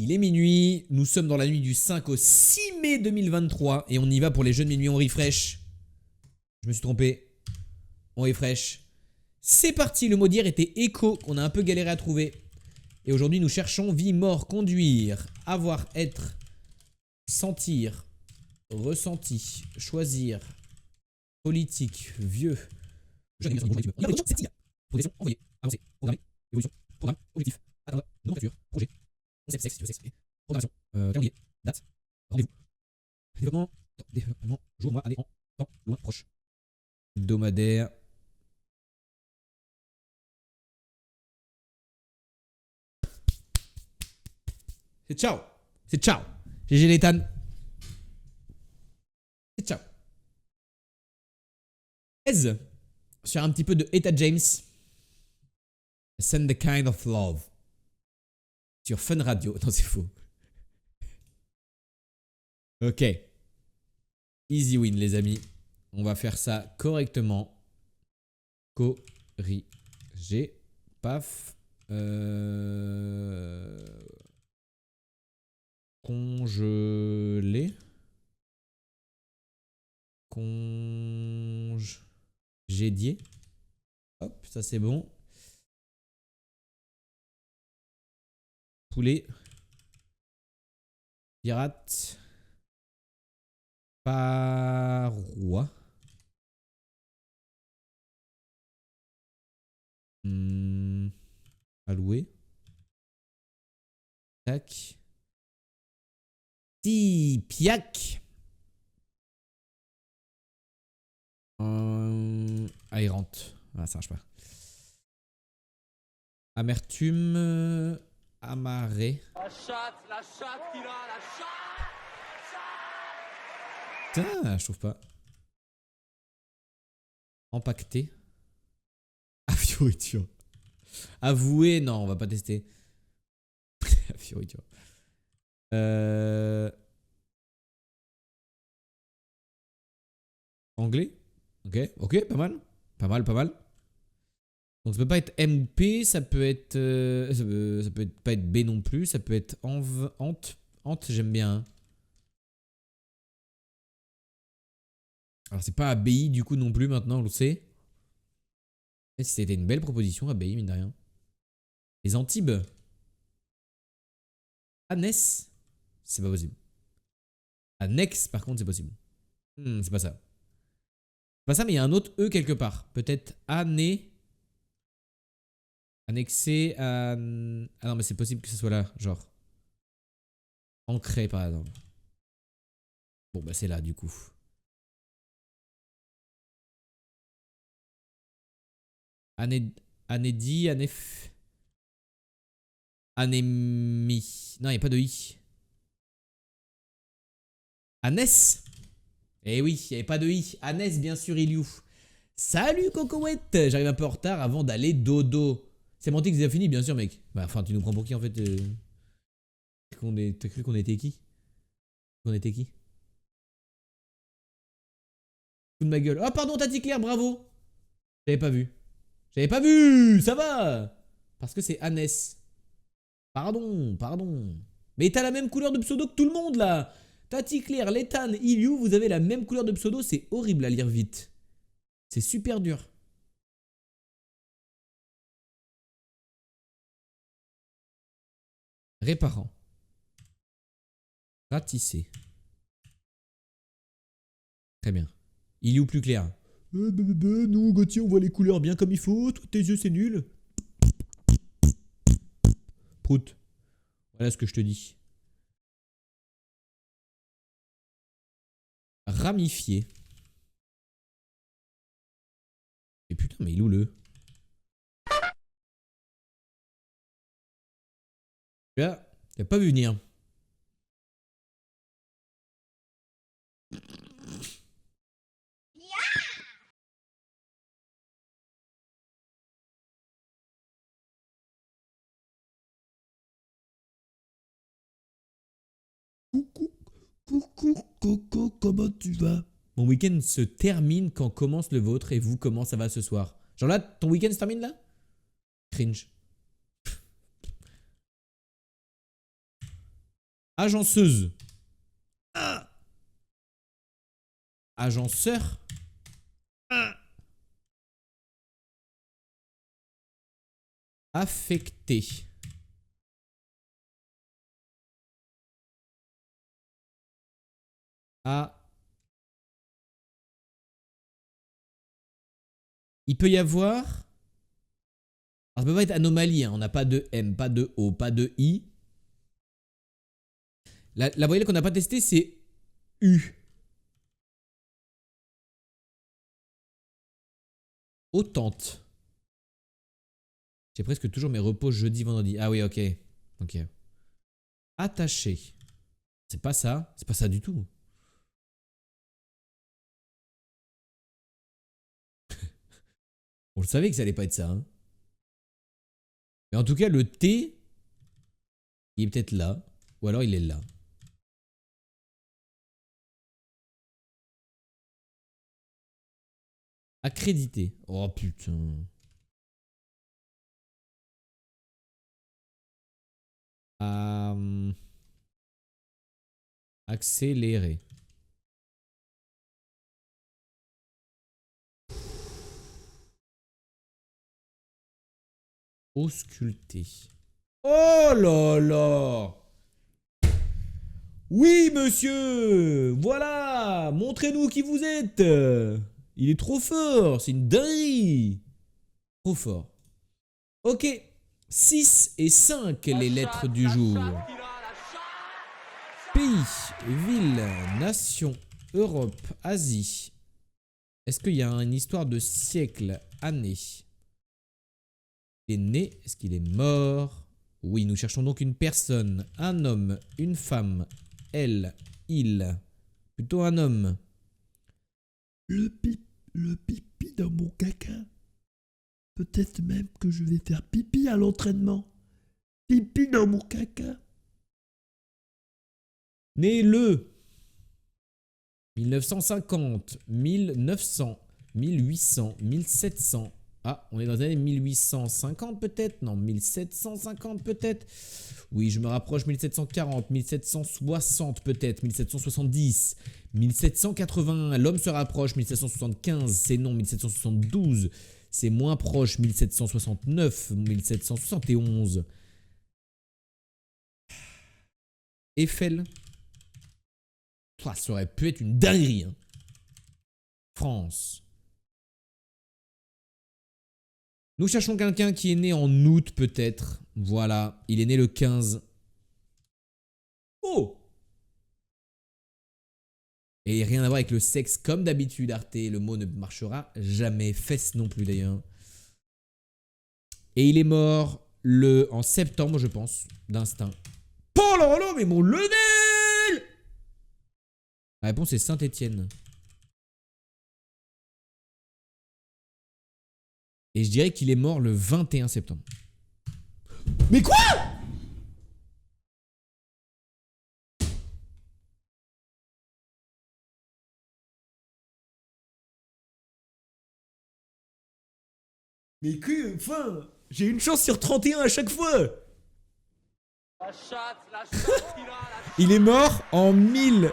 Il est minuit, nous sommes dans la nuit du 5 au 6 mai 2023 et on y va pour les jeux de minuit, on refresh. Je me suis trompé. On refresh. C'est parti, le mot d'hier était écho, qu'on a un peu galéré à trouver. Et aujourd'hui nous cherchons vie, mort, conduire, avoir, être, sentir, ressenti, choisir, politique, vieux. Progression, envoyer, avancer, programmer, évolution, programme, objectif, atteindre, nomenclature, projet, concept, sexe, sexe, programmation, calendrier, date, rendez-vous, développement, jour, mois, année, an, temps, loin, proche. Hebdomadaire. C'est ciao. C'est ciao. GG Létan. C'est ciao. Ez. Sur un petit peu de Etta James. Send the kind of love. Sur Fun Radio. Non, c'est faux. Ok. Easy win, les amis. On va faire ça correctement. Corriger. Paf. Congeler. Congédier. Hop, ça c'est bon. Poulet. Pirate. Paroi. Alloué. Tac. Tipiac. Aérante. Ah, ça marche pas. Amertume. Amarré. La chatte qu'il a, la chatte. Putain, je trouve pas. Empaqueté. À fioriture. Avoué, non, on va pas tester. À fioriture. Anglais. Ok, ok, pas mal. Pas mal, pas mal. Donc ça peut pas être MP, ça peut être... ça peut être, pas être B non plus, ça peut être Ante. Ante, j'aime bien. Hein. Alors c'est pas ABI du coup non plus maintenant, on le sait. Et c'était une belle proposition, ABI, mine de rien. Les Antibes. Anès. C'est pas possible. Annexe, par contre, c'est possible. C'est pas ça. C'est pas ça, mais il y a un autre E quelque part. Peut-être année. Annexé à... Ah non, mais c'est possible que ce soit là, genre. Ancré, par exemple. Bon, bah c'est là, du coup. Anédi, anémie. Non, il n'y a pas de I. Anès. Eh oui, il n'y avait pas de I. Anès, bien sûr, Iliou. Salut, Cocoette. J'arrive un peu en retard avant d'aller dodo. Sémantique, c'est fini, bien sûr, mec. Bah, enfin, tu nous prends pour qui, en fait T'as cru qu'on était qui? Qu'on était qui? Coup de ma gueule. Oh, pardon, Tati Claire, bravo. J'avais pas vu. J'avais pas vu. Ça va. Parce que c'est Anès. Pardon, pardon. Mais t'as la même couleur de pseudo que tout le monde, là. Tati Claire, Lethan, Iliou, vous avez la même couleur de pseudo. C'est horrible à lire vite. C'est super dur. Réparant. Ratisser. Très bien. Iliou plus clair. Nous, Gauthier, on voit les couleurs bien comme il faut. Toi, tes yeux, c'est nul. Prout. Voilà ce que je te dis. Ramifier. Et putain, mais il est où le... Tu vois, il a pas vu venir. Coucou, comment tu vas? Mon week-end se termine quand commence le vôtre et vous, comment ça va ce soir? Genre là, ton week-end se termine là? Cringe. Agenceuse. Ah. Agenceur. Ah. Affecté. Ah. Il peut y avoir... Alors, ça peut pas être anomalie, hein. On n'a pas de M, pas de O, pas de I. La voyelle qu'on n'a pas testée, c'est U. Autante. J'ai presque toujours mes repos jeudi, vendredi. Ah oui, ok. Ok. Attaché. C'est pas ça. C'est pas ça du tout. On le savait que ça allait pas être ça. Hein. Mais en tout cas, le T, il est peut-être là. Ou alors il est là. Accrédité. Oh putain. Accéléré. Ausculté. Oh là là. Oui, monsieur. Voilà. Montrez-nous qui vous êtes. Il est trop fort. C'est une dinguerie. Trop fort. Ok. 6 et 5 les lettres du jour. Pays, ville, nation, Europe, Asie. Est-ce qu'il y a une histoire de siècle, année? Il est né, est-ce qu'il est mort? Oui, nous cherchons donc une personne, un homme, une femme, elle, il. Plutôt un homme. Le pipi dans mon caca. Peut-être même que je vais faire pipi à l'entraînement. Pipi dans mon caca. Né le 1950, 1900, 1800, 1700. Ah, on est dans les années 1850 peut-être? Non, 1750 peut-être? Oui, je me rapproche. 1740, 1760 peut-être, 1770, 1780. L'homme se rapproche. 1775, c'est non. 1772, c'est moins proche. 1769, 1771. Eiffel. Ça aurait pu être une dinguerie. Hein. France. Nous cherchons quelqu'un qui est né en août peut-être. Voilà, il est né le 15. Oh! Et rien à voir avec le sexe comme d'habitude, Arte. Le mot ne marchera jamais. Fesses non plus d'ailleurs. Et il est mort en septembre, je pense, d'instinct. Oh là là, mais mon Lionel! La réponse est Saint-Étienne. Et je dirais qu'il est mort le 21 septembre. Mais quoi? Mais que, enfin, j'ai une chance sur 31 à chaque fois. La chatte qu'il a, la chatte. Il est mort en 1800.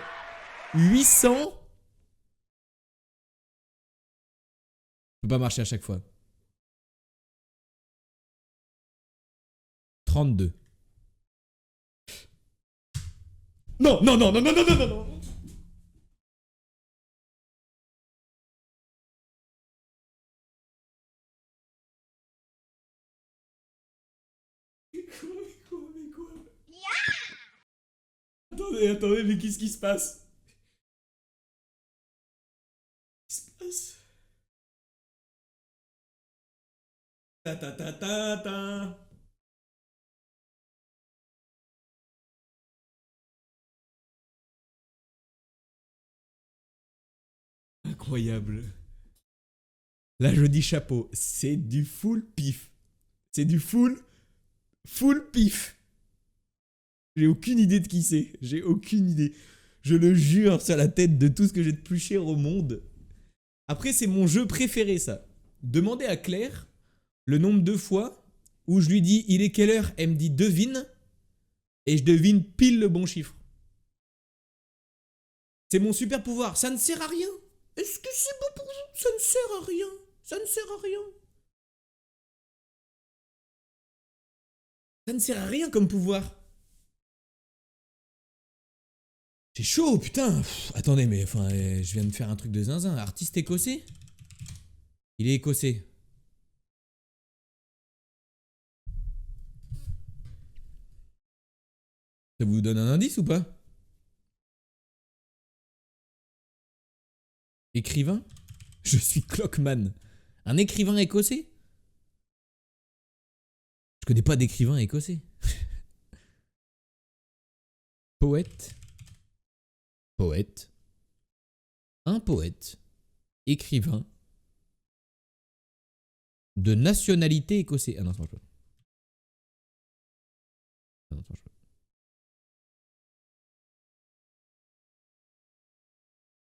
Ça peut pas marcher à chaque fois. 32. Non, non, non, non, non, non, non, non, non. Mais quoi? Attendez, mais qu'est-ce qui se passe? Qu'est-ce qui se passe? Ta ta ta ta ta. Incroyable. Là, je dis chapeau. C'est du full pif. C'est du full pif. J'ai aucune idée de qui c'est. J'ai aucune idée. Je le jure sur la tête de tout ce que j'ai de plus cher au monde. Après, c'est mon jeu préféré, ça. Demandez à Claire le nombre de fois où je lui dis « Il est quelle heure ?» Elle me dit « Devine ». Et je devine pile le bon chiffre. C'est mon super pouvoir. Ça ne sert à rien. Est-ce que c'est bon pour vous? Ça ne sert à rien. Ça ne sert à rien. Ça ne sert à rien comme pouvoir. C'est chaud, putain. Attendez, mais enfin, je viens de faire un truc de zinzin. Artiste écossais? Il est écossais. Ça vous donne un indice ou pas? Écrivain? Je suis Clockman. Un écrivain écossais? Je connais pas d'écrivain écossais. Poète. Poète. Un poète. Écrivain. De nationalité écossais. Ah non, ça marche pas. Ah non, ça marche pas.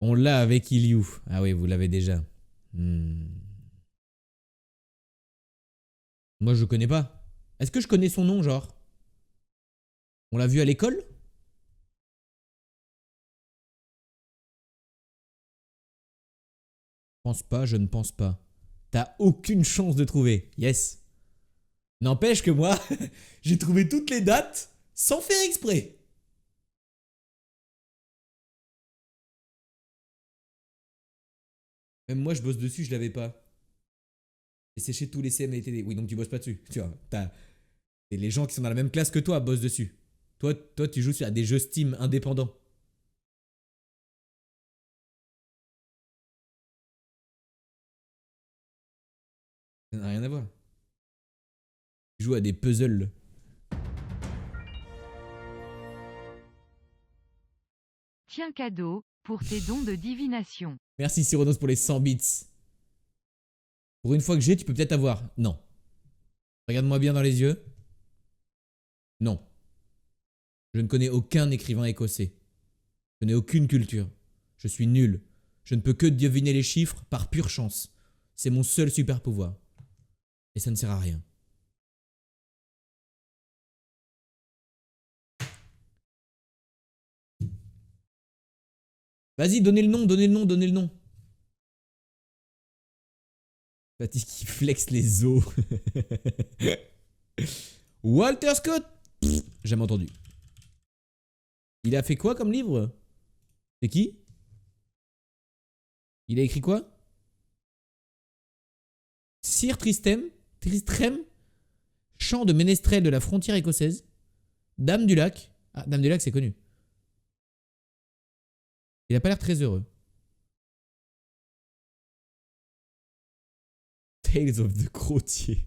On l'a avec Iliou. Ah oui, vous l'avez déjà. Moi, je connais pas. Est-ce que je connais son nom, genre? On l'a vu à l'école? Je pense pas, je ne pense pas. T'as aucune chance de trouver. Yes. N'empêche que moi, j'ai trouvé toutes les dates sans faire exprès. Même moi, je bosse dessus, je l'avais pas. J'ai séché tous les CM et les TD. Oui, donc tu bosses pas dessus. Tu vois, et les gens qui sont dans la même classe que toi bossent dessus. Toi, tu joues à des jeux Steam indépendants. Ça n'a rien à voir. Tu joues à des puzzles. Tiens cadeau, pour tes dons de divination. Merci Cyronos pour les 100 bits. Pour une fois que j'ai, tu peux peut-être avoir. Non. Regarde-moi bien dans les yeux. Non. Je ne connais aucun écrivain écossais. Je n'ai aucune culture. Je suis nul. Je ne peux que deviner les chiffres par pure chance. C'est mon seul super pouvoir. Et ça ne sert à rien. Vas-y, donnez le nom, donnez le nom, donnez le nom. Baptiste qui flex les os. Walter Scott. Pff, jamais entendu. Il a fait quoi comme livre? C'est qui? Il a écrit quoi? Sir Tristram, chant de ménestrel de la frontière écossaise, Dame du lac. Ah, Dame du lac, c'est connu. Il a pas l'air très heureux. Tales of the Crotier,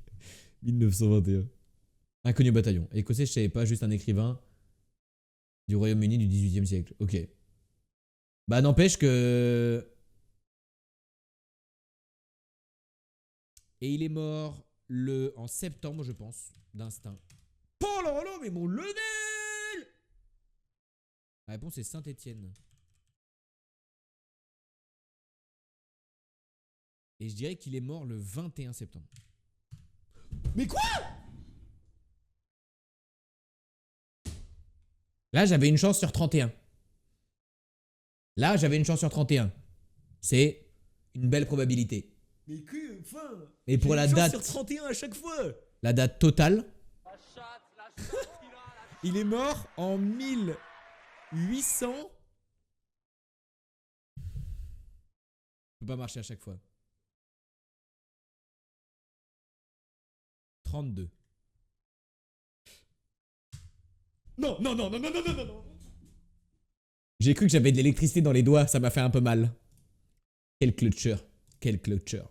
1921. Inconnu au bataillon. Écossais, je savais pas, juste un écrivain du Royaume-Uni du XVIIIe siècle. Ok. Bah, n'empêche que. Et il est mort en septembre, je pense, d'instinct. Oh là là, mais mon level! La réponse est Saint-Étienne. Et je dirais qu'il est mort le 21 septembre. Mais quoi? Là, j'avais une chance sur 31. Là, j'avais une chance sur 31. C'est une belle probabilité. Mais que, enfin. Et pour la date. Sur 31 à chaque fois. La date totale. La chatte qu'il a, la Il est mort en 1800. Ça peut pas marcher à chaque fois. 32. Non, non, non, non, non, non, non, non, non. J'ai cru que j'avais de l'électricité dans les doigts, ça m'a fait un peu mal. Quel clutcher. Quel clutcher.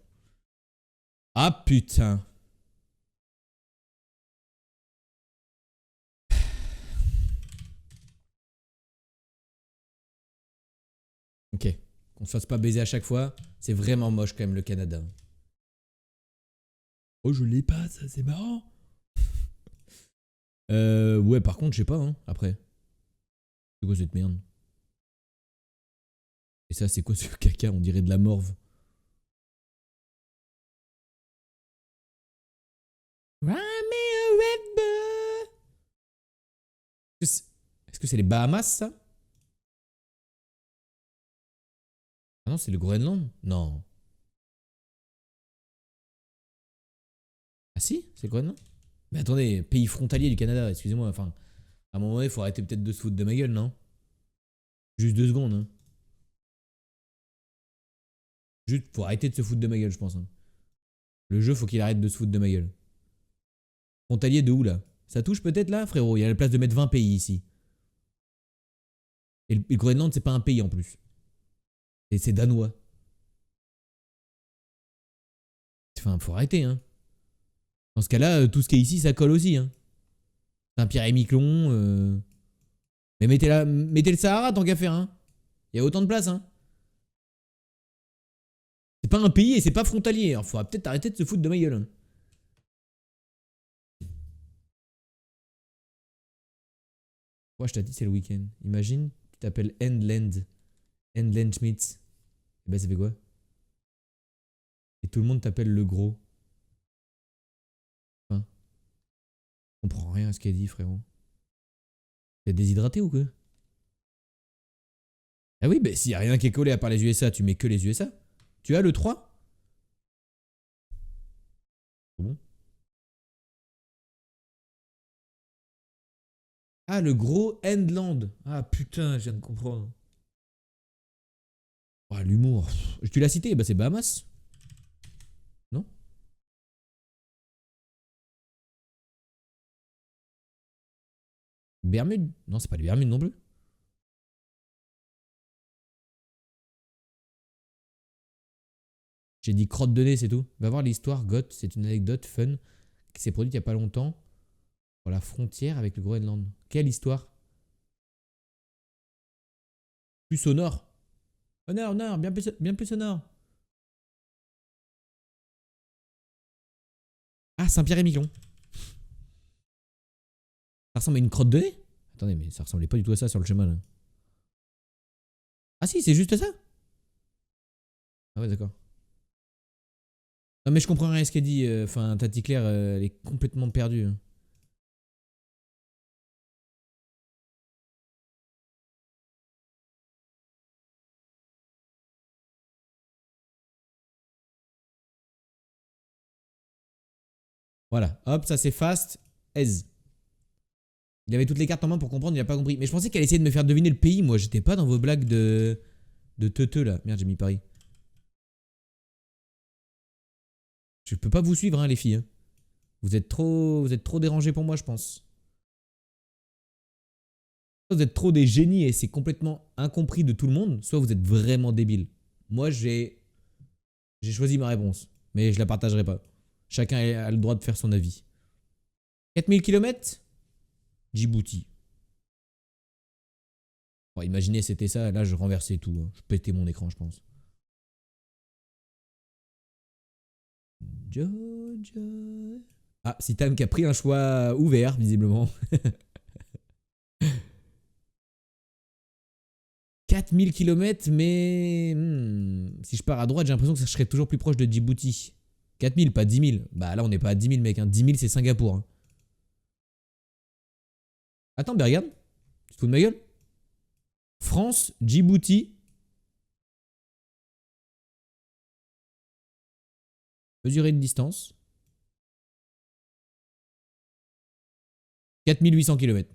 Ah putain. Ok. Qu'on se fasse pas baiser à chaque fois. C'est vraiment moche quand même le Canada. Oh, je l'ai pas, ça, c'est marrant. Ouais, par contre, je sais pas, hein, après. C'est quoi cette merde? Et ça, c'est quoi ce caca? On dirait de la morve. Ride me a river. Est-ce que c'est les Bahamas, ça? Ah non, c'est le Groenland? Non. Ah si, c'est le Groenland? Mais attendez, pays frontalier du Canada, excusez-moi. Enfin, à un moment donné, il faut arrêter peut-être de se foutre de ma gueule, non? Juste 2 secondes, hein. Juste, faut arrêter de se foutre de ma gueule, je pense, hein. Le jeu, faut qu'il arrête de se foutre de ma gueule. Frontalier de où, là? Ça touche peut-être, là, frérot? Il y a la place de mettre 20 pays, ici. Et le Groenland, c'est pas un pays, en plus. Et c'est danois. Enfin, faut arrêter, hein. Dans ce cas-là, tout ce qui est ici, ça colle aussi, hein. Saint-Pierre-et-Miquelon. Mais mettez le Sahara tant qu'à faire, hein. Il y a autant de place, hein. C'est pas un pays et c'est pas frontalier. Alors, faudra peut-être arrêter de se foutre de ma gueule, hein. Ouais, je t'ai dit, c'est le week-end. Imagine, tu t'appelles Endland. Endland Schmitz. Et ben, ça fait quoi? Et tout le monde t'appelle le gros. Enfin, je comprends rien à ce qu'elle dit, frérot. T'es déshydraté ou quoi? Ah oui, bah s'il y a rien qui est collé à part les USA, tu mets que les USA. Tu as le 3? Bon. Ah, le gros Endland. Ah putain, je viens de comprendre. Oh, l'humour. Tu l'as cité, bah c'est Bahamas. Non? Bermude? Non, c'est pas les Bermudes non plus. J'ai dit crotte de nez, c'est tout. Va voir l'histoire, Goth. C'est une anecdote fun qui s'est produite il y a pas longtemps pour la frontière avec le Groenland. Quelle histoire? Plus au nord. Au nord, nord, bien plus au nord. Ah, Saint-Pierre-et-Miquelon. Ça ressemble à une crotte de nez? Attendez, mais ça ressemblait pas du tout à ça sur le chemin là. Ah si, c'est juste ça? Ah ouais, d'accord. Non mais je comprends rien à ce qu'elle dit. Enfin, Tati Claire, elle est complètement perdue, hein. Voilà, hop, ça c'est fast. Aise. Il avait toutes les cartes en main pour comprendre, il a pas compris. Mais je pensais qu'elle essayait de me faire deviner le pays. Moi, j'étais pas dans vos blagues de teuteux là. Merde, j'ai mis Paris. Je peux pas vous suivre, hein, les filles, hein. Vous êtes trop dérangés pour moi, je pense. Soit vous êtes trop des génies et c'est complètement incompris de tout le monde, soit vous êtes vraiment débiles. Moi, j'ai choisi ma réponse, mais je la partagerai pas. Chacun a le droit de faire son avis. 4000 km? Djibouti. Bon, imaginez, c'était ça. Là, je renversais tout, hein. Je pétais mon écran, je pense. Georgia. Ah, Sitam qui a pris un choix ouvert, visiblement. 4000 km, mais si je pars à droite, j'ai l'impression que ça serait toujours plus proche de Djibouti. 4000, pas 10 000. Bah là, on n'est pas à 10 000, mec, hein. 10 000, c'est Singapour, hein. Attends, mais regarde. Tu te fous de ma gueule? France, Djibouti. Mesurer de distance. 4800 km.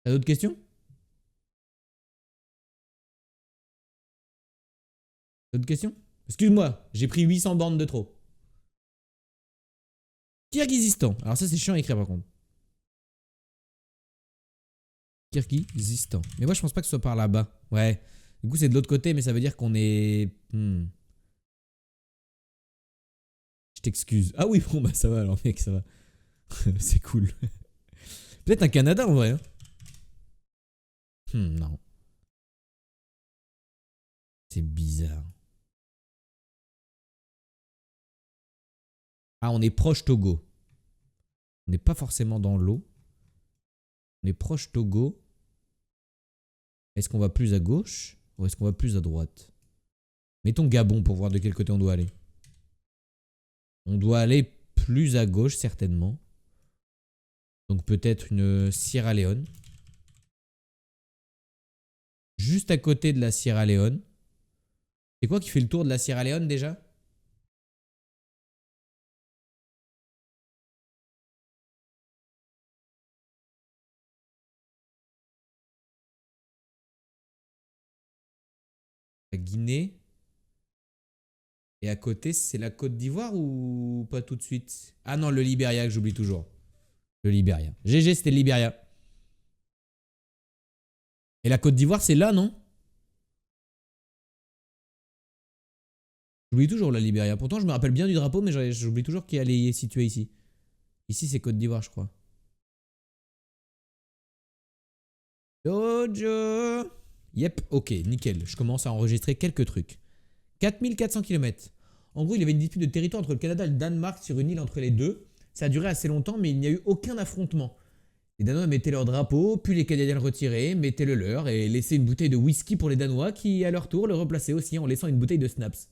T'as d'autres questions? D'autres questions? Excuse-moi, j'ai pris 800 bornes de trop. Kirghizistan. Alors ça, c'est chiant à écrire par contre. Kirghizistan. Mais moi, je pense pas que ce soit par là-bas. Ouais. Du coup, c'est de l'autre côté, mais ça veut dire qu'on est... Je t'excuse. Ah oui, bon, bah ça va alors, mec, ça va. C'est cool. Peut-être un Canada en vrai, hein. Non. C'est bizarre. Ah, on est proche Togo. On n'est pas forcément dans l'eau. On est proche Togo. Est-ce qu'on va plus à gauche ou est-ce qu'on va plus à droite? Mettons Gabon pour voir de quel côté on doit aller. On doit aller plus à gauche, certainement. Donc peut-être une Sierra Leone. Juste à côté de la Sierra Leone. C'est quoi qui fait le tour de la Sierra Leone déjà? La Guinée. Et à côté, c'est la Côte d'Ivoire ou pas tout de suite? Ah non, le Libéria que j'oublie toujours. Le Libéria. GG, c'était le Libéria. Et la Côte d'Ivoire, c'est là, non? J'oublie toujours la Libéria. Pourtant, je me rappelle bien du drapeau, mais j'oublie toujours qu'il est situé ici. Ici, c'est Côte d'Ivoire, je crois. Dojo. Yep, ok, nickel. Je commence à enregistrer quelques trucs. 4400 km. En gros, il y avait une dispute de territoire entre le Canada et le Danemark sur une île entre les deux. Ça a duré assez longtemps, mais il n'y a eu aucun affrontement. Les Danois mettaient leur drapeau, puis les Canadiens le retiraient, mettaient le leur et laissaient une bouteille de whisky pour les Danois qui, à leur tour, le replaçaient aussi en laissant une bouteille de Snaps.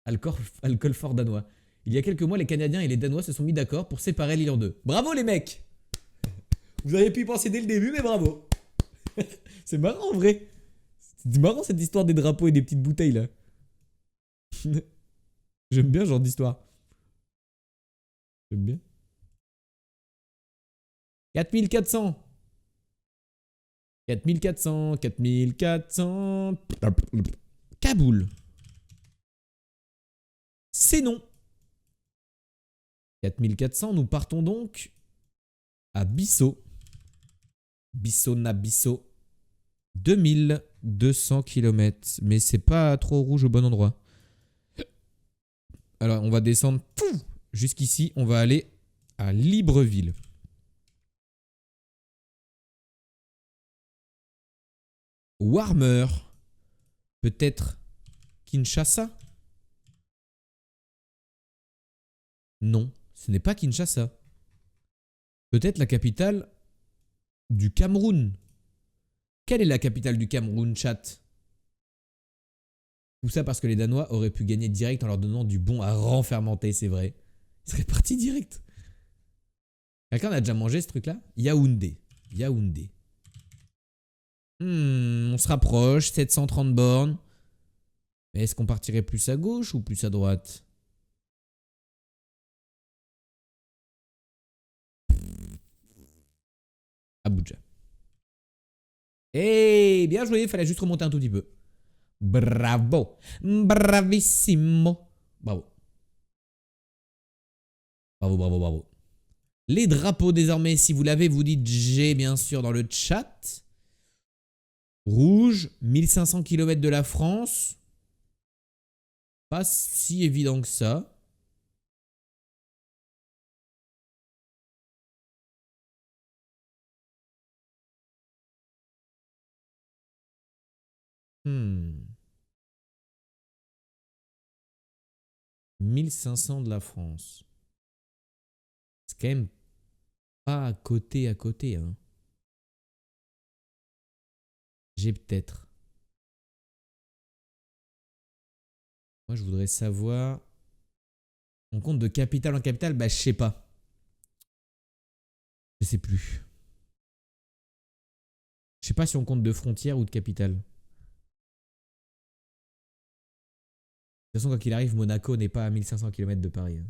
Alcool fort danois. Il y a quelques mois, les Canadiens et les Danois se sont mis d'accord pour séparer l'île en deux. Bravo les mecs! Vous avez pu y penser dès le début, mais bravo! C'est marrant en vrai! C'est marrant cette histoire des drapeaux et des petites bouteilles là. J'aime bien ce genre d'histoire. J'aime bien. 4400. 4400. 4400. Kaboul. C'est non. 4400, nous partons donc à Bissau. Bissau na Bissau. 2200 km. Mais c'est pas trop rouge au bon endroit. Alors, on va descendre jusqu'ici. On va aller à Libreville. Warmer. Peut-être Kinshasa? Non, ce n'est pas Kinshasa. Peut-être la capitale du Cameroun. Quelle est la capitale du Cameroun, chat? Tout ça parce que les Danois auraient pu gagner direct en leur donnant du bon à renfermenter, c'est vrai. Ils seraient partis direct. Quelqu'un a déjà mangé ce truc-là? Yaoundé. Yaoundé. On se rapproche, 730 bornes. Mais est-ce qu'on partirait plus à gauche ou plus à droite? Abuja. Eh, bien joué, il fallait juste remonter un tout petit peu. Bravo. Bravissimo. Bravo. Bravo, bravo, bravo. Les drapeaux désormais, si vous l'avez, vous dites G bien sûr dans le chat. Rouge, 1500 km de la France. Pas si évident que ça. Hmm. 1500 de la France. C'est quand même pas à côté hein. J'ai peut-être. Moi je voudrais savoir. On compte de capitale en capitale? Bah je sais pas. Je sais plus. Je sais pas si on compte de frontière ou de capitale. De toute façon, quoi qu'il arrive, Monaco n'est pas à 1500 km de Paris. Hein.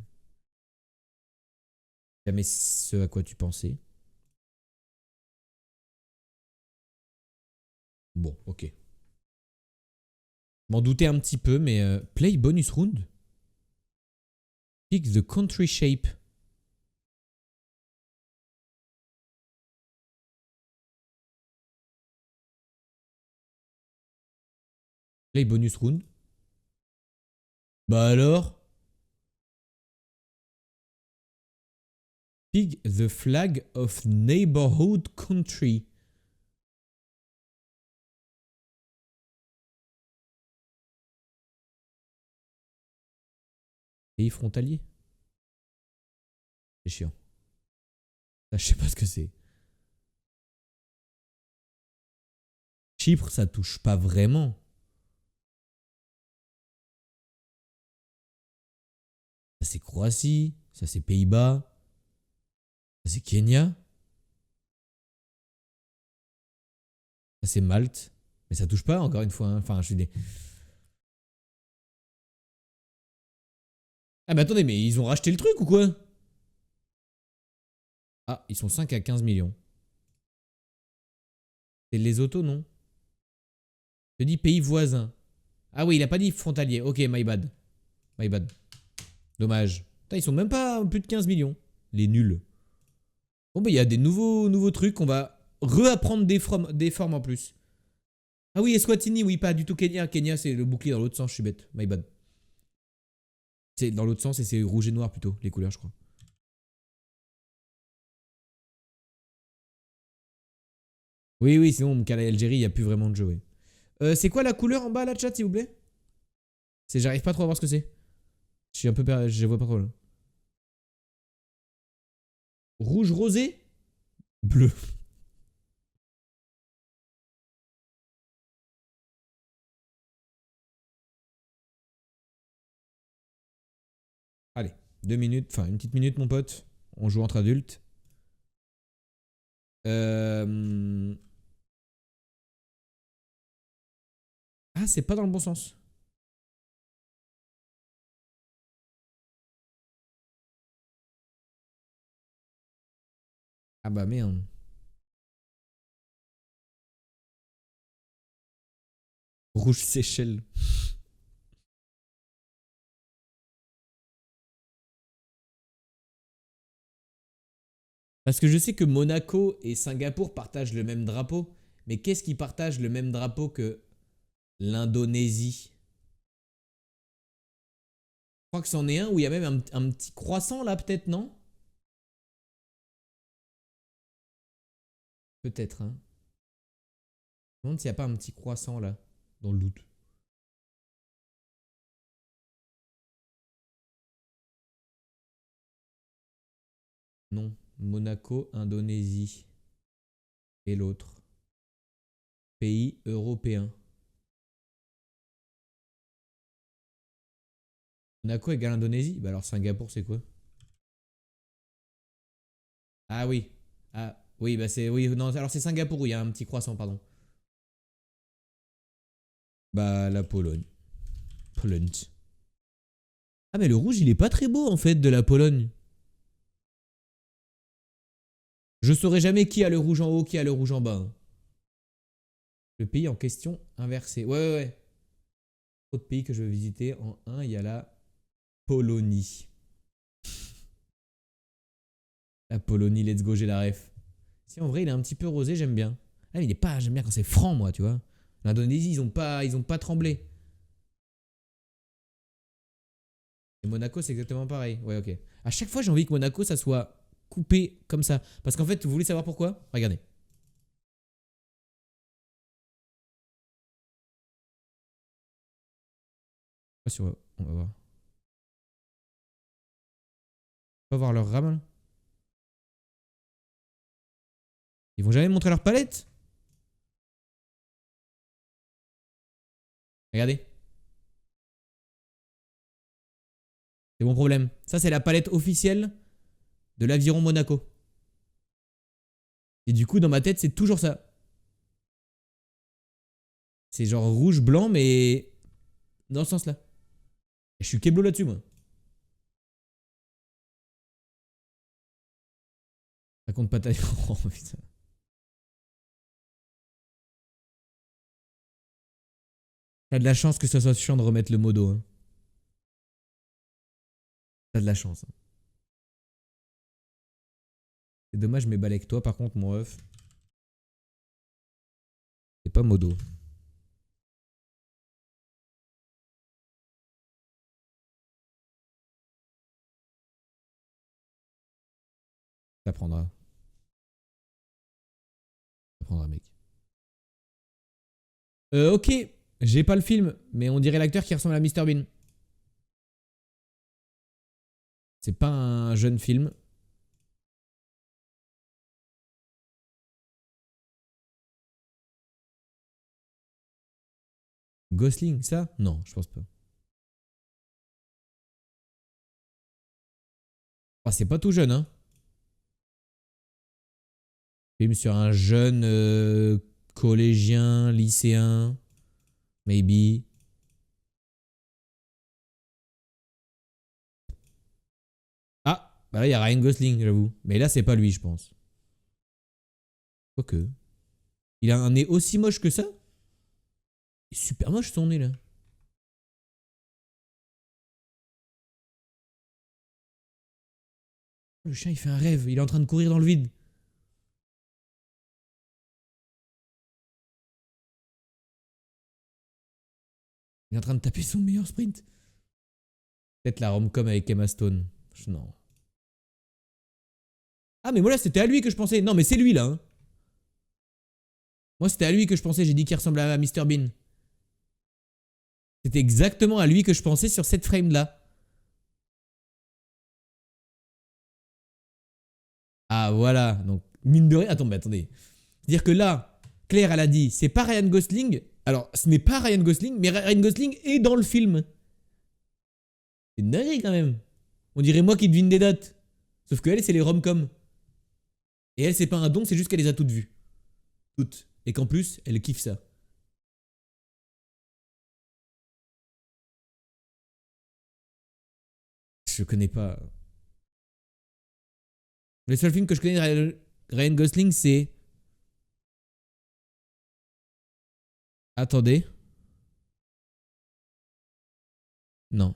Jamais ce à quoi tu pensais. Bon, ok. Je m'en doutais un petit peu, mais play bonus round. Pick the country shape. Play bonus round. Bah alors? Pick the flag of neighborhood country. Pays frontalier. C'est chiant. Ça, je sais pas ce que c'est. Chypre, ça touche pas vraiment. Ça c'est Croatie. Ça c'est Pays-Bas. Ça c'est Kenya. Ça c'est Malte. Mais ça touche pas encore une fois. Hein. Enfin, je suis des... Ah mais attendez, mais ils ont racheté le truc ou quoi? Ah, ils sont 5 à 15 millions. C'est les autos, non? Je dis pays voisin. Ah oui, il a pas dit frontalier. Ok, my bad. My bad. Dommage. Putain, ils sont même pas plus de 15 millions. Les nuls. Bon bah il y a des nouveaux trucs. On va réapprendre des formes en plus. Ah oui, Eswatini, oui, pas du tout Kenya. Kenya, c'est le bouclier dans l'autre sens, je suis bête. My bad. C'est dans l'autre sens et c'est rouge et noir plutôt, les couleurs, je crois. Oui, oui, sinon, Algérie, il n'y a plus vraiment de jeu, oui. C'est quoi la couleur en bas, la chat, s'il vous plaît? J'arrive pas trop à voir ce que c'est. Je suis un peu perdu, je vois pas trop là. Rouge rosé? Bleu. Allez, 2 minutes, enfin une petite minute, mon pote. On joue entre adultes. Ah, c'est pas dans le bon sens. Ah bah merde. Rouge Seychelles. Parce que je sais que Monaco et Singapour partagent le même drapeau. Mais qu'est-ce qui partage le même drapeau que l'Indonésie? Je crois que c'en est un où il y a même un petit croissant là, peut-être, non? Peut-être, hein. Je me demande s'il n'y a pas un petit croissant là, dans le doute. Non. Monaco, Indonésie. Et l'autre. Pays européen. Monaco égale Indonésie? Bah alors Singapour, c'est quoi? Ah oui. Ah oui, bah c'est. Oui, non, alors c'est Singapour où il y a un petit croissant, pardon. Bah la Pologne. Pologne. Ah mais le rouge, il est pas très beau en fait de la Pologne. Je saurais jamais qui a le rouge en haut, qui a le rouge en bas. Hein. Le pays en question inversé. Ouais, ouais, ouais. Autre pays que je veux visiter en 1, il y a la Polonie. La Polonie, let's go, j'ai la ref. Si en vrai, il est un petit peu rosé, j'aime bien. Ah, mais il est pas, j'aime bien quand c'est franc, moi, tu vois. L'Indonésie, ils ont pas tremblé. Et Monaco, c'est exactement pareil. Ouais, ok. À chaque fois, j'ai envie que Monaco, ça soit coupé comme ça. Parce qu'en fait, vous voulez savoir pourquoi? Regardez. On va voir. On va voir leur rame. Ils vont jamais montrer leur palette? Regardez. C'est mon problème. Ça, c'est la palette officielle de l'Aviron Monaco. Et du coup, dans ma tête, c'est toujours ça. C'est genre rouge, blanc, mais dans ce sens-là. Je suis Keblo là-dessus, moi. Ça compte pas ta... Oh, putain. T'as de la chance que ça soit chiant de remettre le modo. Hein. T'as de la chance. Hein. C'est dommage, mais balèque toi, par contre, mon ref. C'est pas modo. Ça prendra. Ça prendra, mec. Ok. J'ai pas le film, mais on dirait l'acteur qui ressemble à Mr Bean. C'est pas un jeune film. Gosling, ça? Non, je pense pas. Ah, c'est pas tout jeune, hein. Film sur un jeune collégien, lycéen, maybe. Ah, bah là, il y a Ryan Gosling, j'avoue. Mais là, c'est pas lui, je pense. Quoique. Il a un nez aussi moche que ça? Il est super moche son nez, là. Le chien, il fait un rêve. Il est en train de courir dans le vide. Il est en train de taper son meilleur sprint. Peut-être la rom-com avec Emma Stone. Non. Ah, mais moi là, c'était à lui que je pensais. Non, mais c'est lui là. Hein. Moi, c'était à lui que je pensais. J'ai dit qu'il ressemblait à Mr Bean. C'était exactement à lui que je pensais sur cette frame là. Ah, voilà. Donc, mine de rien. Attends, mais attendez. C'est-à-dire que là, Claire, elle a dit c'est pas Ryan Gosling. Alors, ce n'est pas Ryan Gosling, mais Ryan Gosling est dans le film. C'est une dinguerie quand même. On dirait moi qui devine des dates. Sauf que elle, c'est les rom-com. Et elle, c'est pas un don, c'est juste qu'elle les a toutes vues. Toutes. Et qu'en plus, elle kiffe ça. Je connais pas. Le seul film que je connais de Ryan Gosling, c'est. Attendez. Non.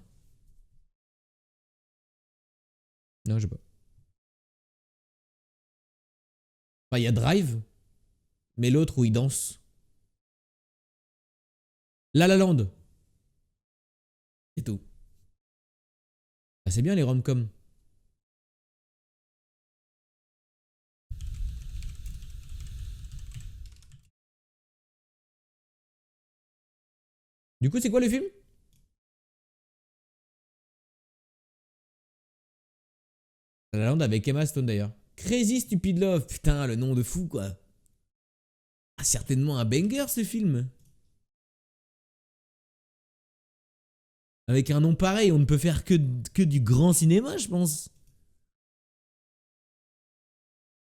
Non, je sais pas. Enfin, il y a Drive, mais l'autre où il danse. La La Land. C'est tout. Ah, c'est bien les rom-com. Du coup, c'est quoi le film? La La Land avec Emma Stone d'ailleurs. Crazy Stupid Love. Putain, le nom de fou quoi. Ah, certainement un banger ce film. Avec un nom pareil, on ne peut faire que du grand cinéma, je pense.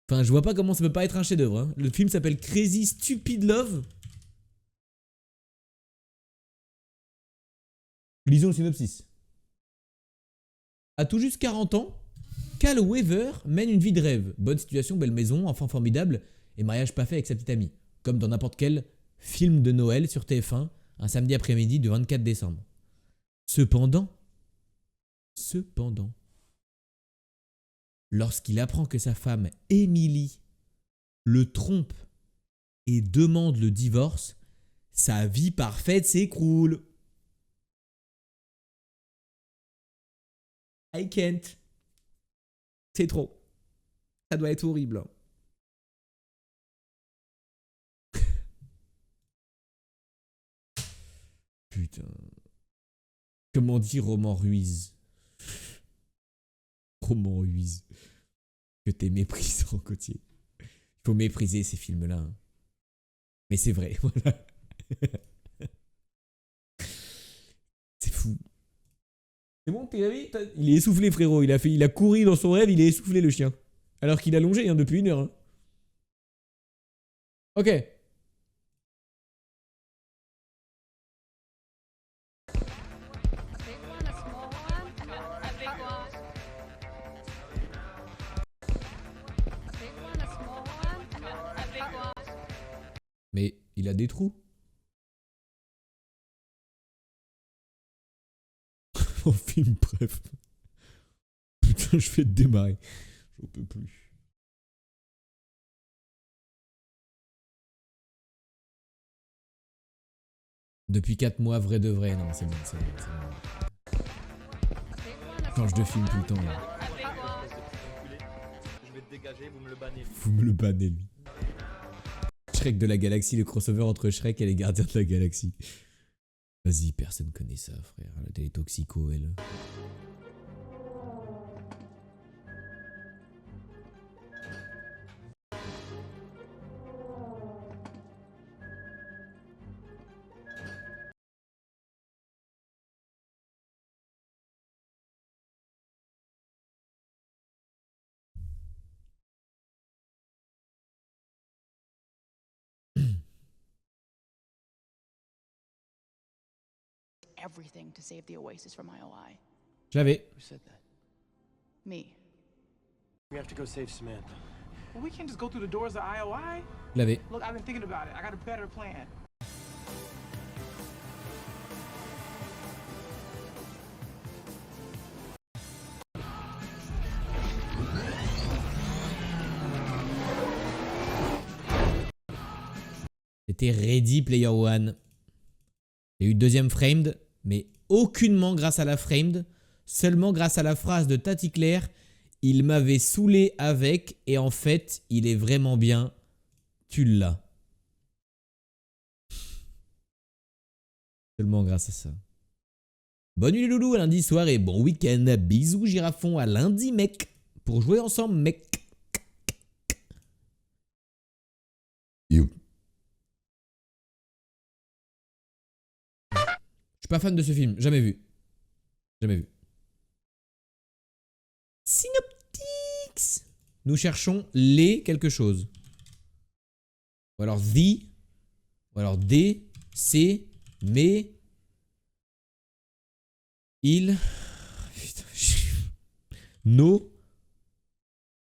Enfin, je vois pas comment ça peut pas être un chef-d'œuvre. Hein. Le film s'appelle Crazy Stupid Love. Lisons le synopsis. À tout juste 40 ans, Cal Weaver mène une vie de rêve. Bonne situation, belle maison, enfant formidable et mariage pas fait avec sa petite amie. Comme dans n'importe quel film de Noël sur TF1, un samedi après-midi du 24 décembre. Cependant, lorsqu'il apprend que sa femme, Emily, le trompe et demande le divorce, sa vie parfaite s'écroule. I can't. C'est trop. Ça doit être horrible. Putain. Comment dire Roman Ruiz? Roman Ruiz. Que t'es méprisant, Gauthier. Il faut mépriser ces films-là. Hein. Mais c'est vrai, voilà. C'est fou. C'est bon, t'es avis? Il est essoufflé, frérot. Il a couru dans son rêve, il est essoufflé, le chien. Alors qu'il a longé hein, depuis 1 heure. Hein. Ok. Mais il a des trous. En film, bref. Putain, je vais te démarrer. J'en peux plus. Depuis 4 mois, vrai de vrai. Non, c'est bon, c'est bon, c'est bon. Change de film tout le temps. Là. Je vais te dégager, vous me le bannez. Vous me le bannez, lui. Shrek de la galaxie, le crossover entre Shrek et les gardiens de la galaxie. Vas-y, personne connaît ça, frère. La télé toxico, elle. everything to save the Oasis from IOI. Je l'avais. Who said that? Me. We have to go save Samantha. Well, we can't just go through the doors of IOI. Je l'avais. Look, I've been thinking about it. I got a better plan. C'était Ready Player One. Il y a eu deuxième framed, mais aucunement grâce à la framed, seulement grâce à la phrase de Tati Claire. Il m'avait saoulé avec, et en fait, il est vraiment bien. Tu l'as. Seulement grâce à ça. Bonne nuit les loulous, à lundi soir et bon week-end. Bisous girafon, à lundi mec. Pour jouer ensemble mec. You. Je suis pas fan de ce film, jamais vu. Jamais vu. Synoptics. Nous cherchons les quelque chose. Ou alors the. Ou alors des. C'est. Mais. Il. Putain, nos.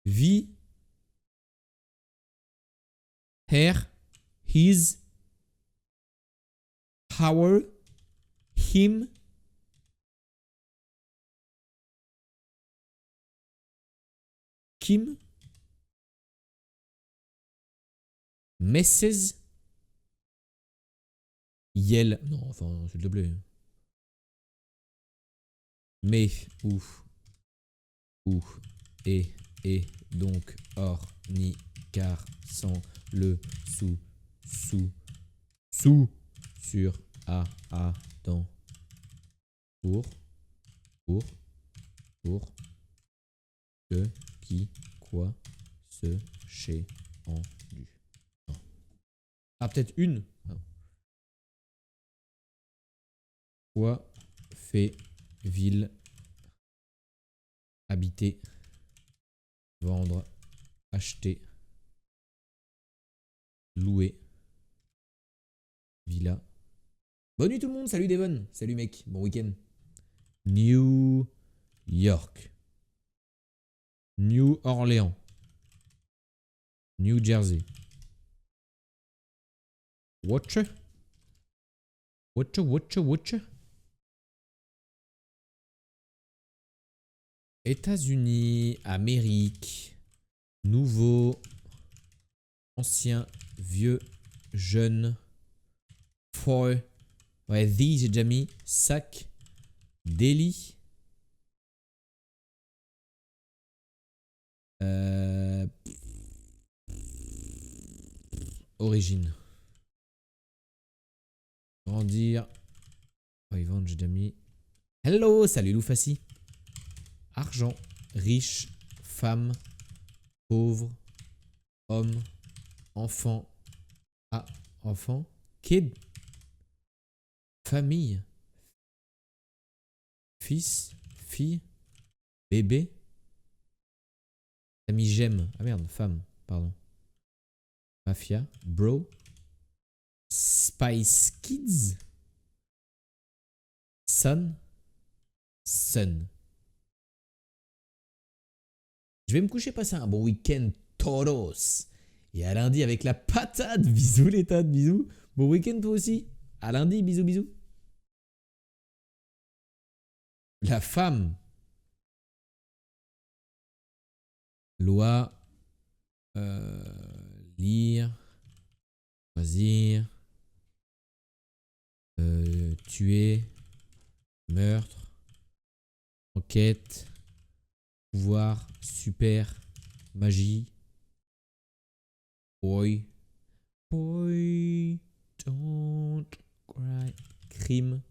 Vie. Her. His. Our. Him. Kim. Mrs. Yel. Non, enfin, s'il te plaît. Mais, ou, et, donc, or, ni, car, sans, le, sous, sur, à, dans, pour, que, qui, quoi, ce, chez, en, du. Non. Ah, peut-être une. Ah. Quoi, fait, ville, habiter, vendre, acheter, louer, villa. Bonne nuit tout le monde, salut Devon, salut mec, bon week-end. New York, New Orleans, New Jersey. Watch. États-Unis, Amérique, nouveau, ancien, vieux, jeune, for, ouais, the j'ai déjà mis, sac, délit, origine, grandir, ouais, vendre j'ai déjà mis, hello, salut Loufassi. Argent, riche, femme, pauvre, homme, enfant, enfant, kid, famille, fils, fille, bébé, ami j'aime, ah merde, femme, pardon, mafia, bro, Spice Kids, son. Je vais me coucher, passer un bon week-end, todos. Et à lundi avec la patate. Bisous les tates, bisous. Bon week-end toi aussi. À lundi, bisous, bisous. La femme. Loi. Lire. Choisir. Tuer. Meurtre. Enquête. Pouvoir, super, magie. Boy, don't cry. Crime.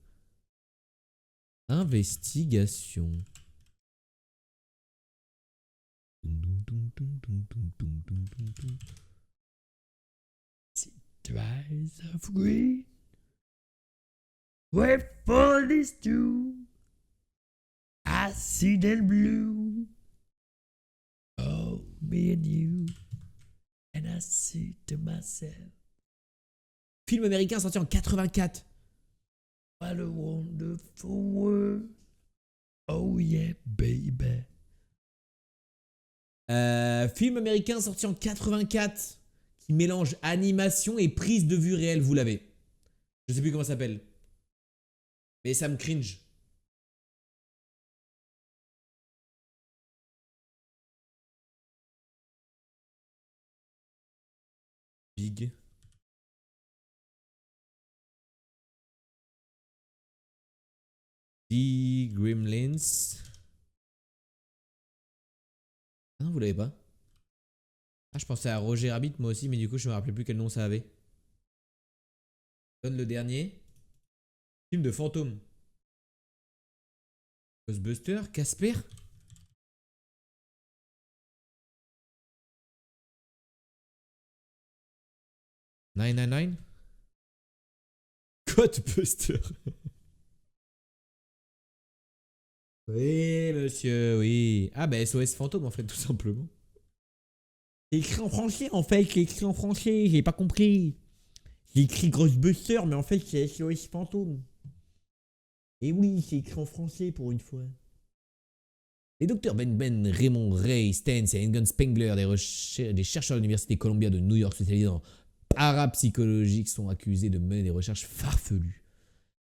Investigation. Skies of green, where fall is dew, acid and blue. Oh, me and you, and I say to myself. Film américain sorti en 84. What a wonderful world. Oh yeah, baby. Film américain sorti en 84 qui mélange animation et prise de vue réelle, vous l'avez. Je sais plus comment ça s'appelle. Mais ça me cringe. Big. The Gremlins. Ah non, vous l'avez pas. Ah, je pensais à Roger Rabbit moi aussi, mais du coup, je me rappelais plus quel nom ça avait. Donne le dernier. Film de fantôme. Ghostbuster, Casper. Nine Nine Nine. Ghostbuster. Oui, monsieur, oui. Ah, bah SOS fantôme, en fait, tout simplement. C'est écrit en français, en fait. C'est écrit en français. J'ai pas compris. J'ai écrit Ghostbuster, mais en fait, c'est SOS fantôme. Et oui, c'est écrit en français pour une fois. Les docteurs Ben, Raymond Ray, Stantz et Egon Spengler, des chercheurs de l'université Columbia de New York spécialisés en parapsychologie, sont accusés de mener des recherches farfelues.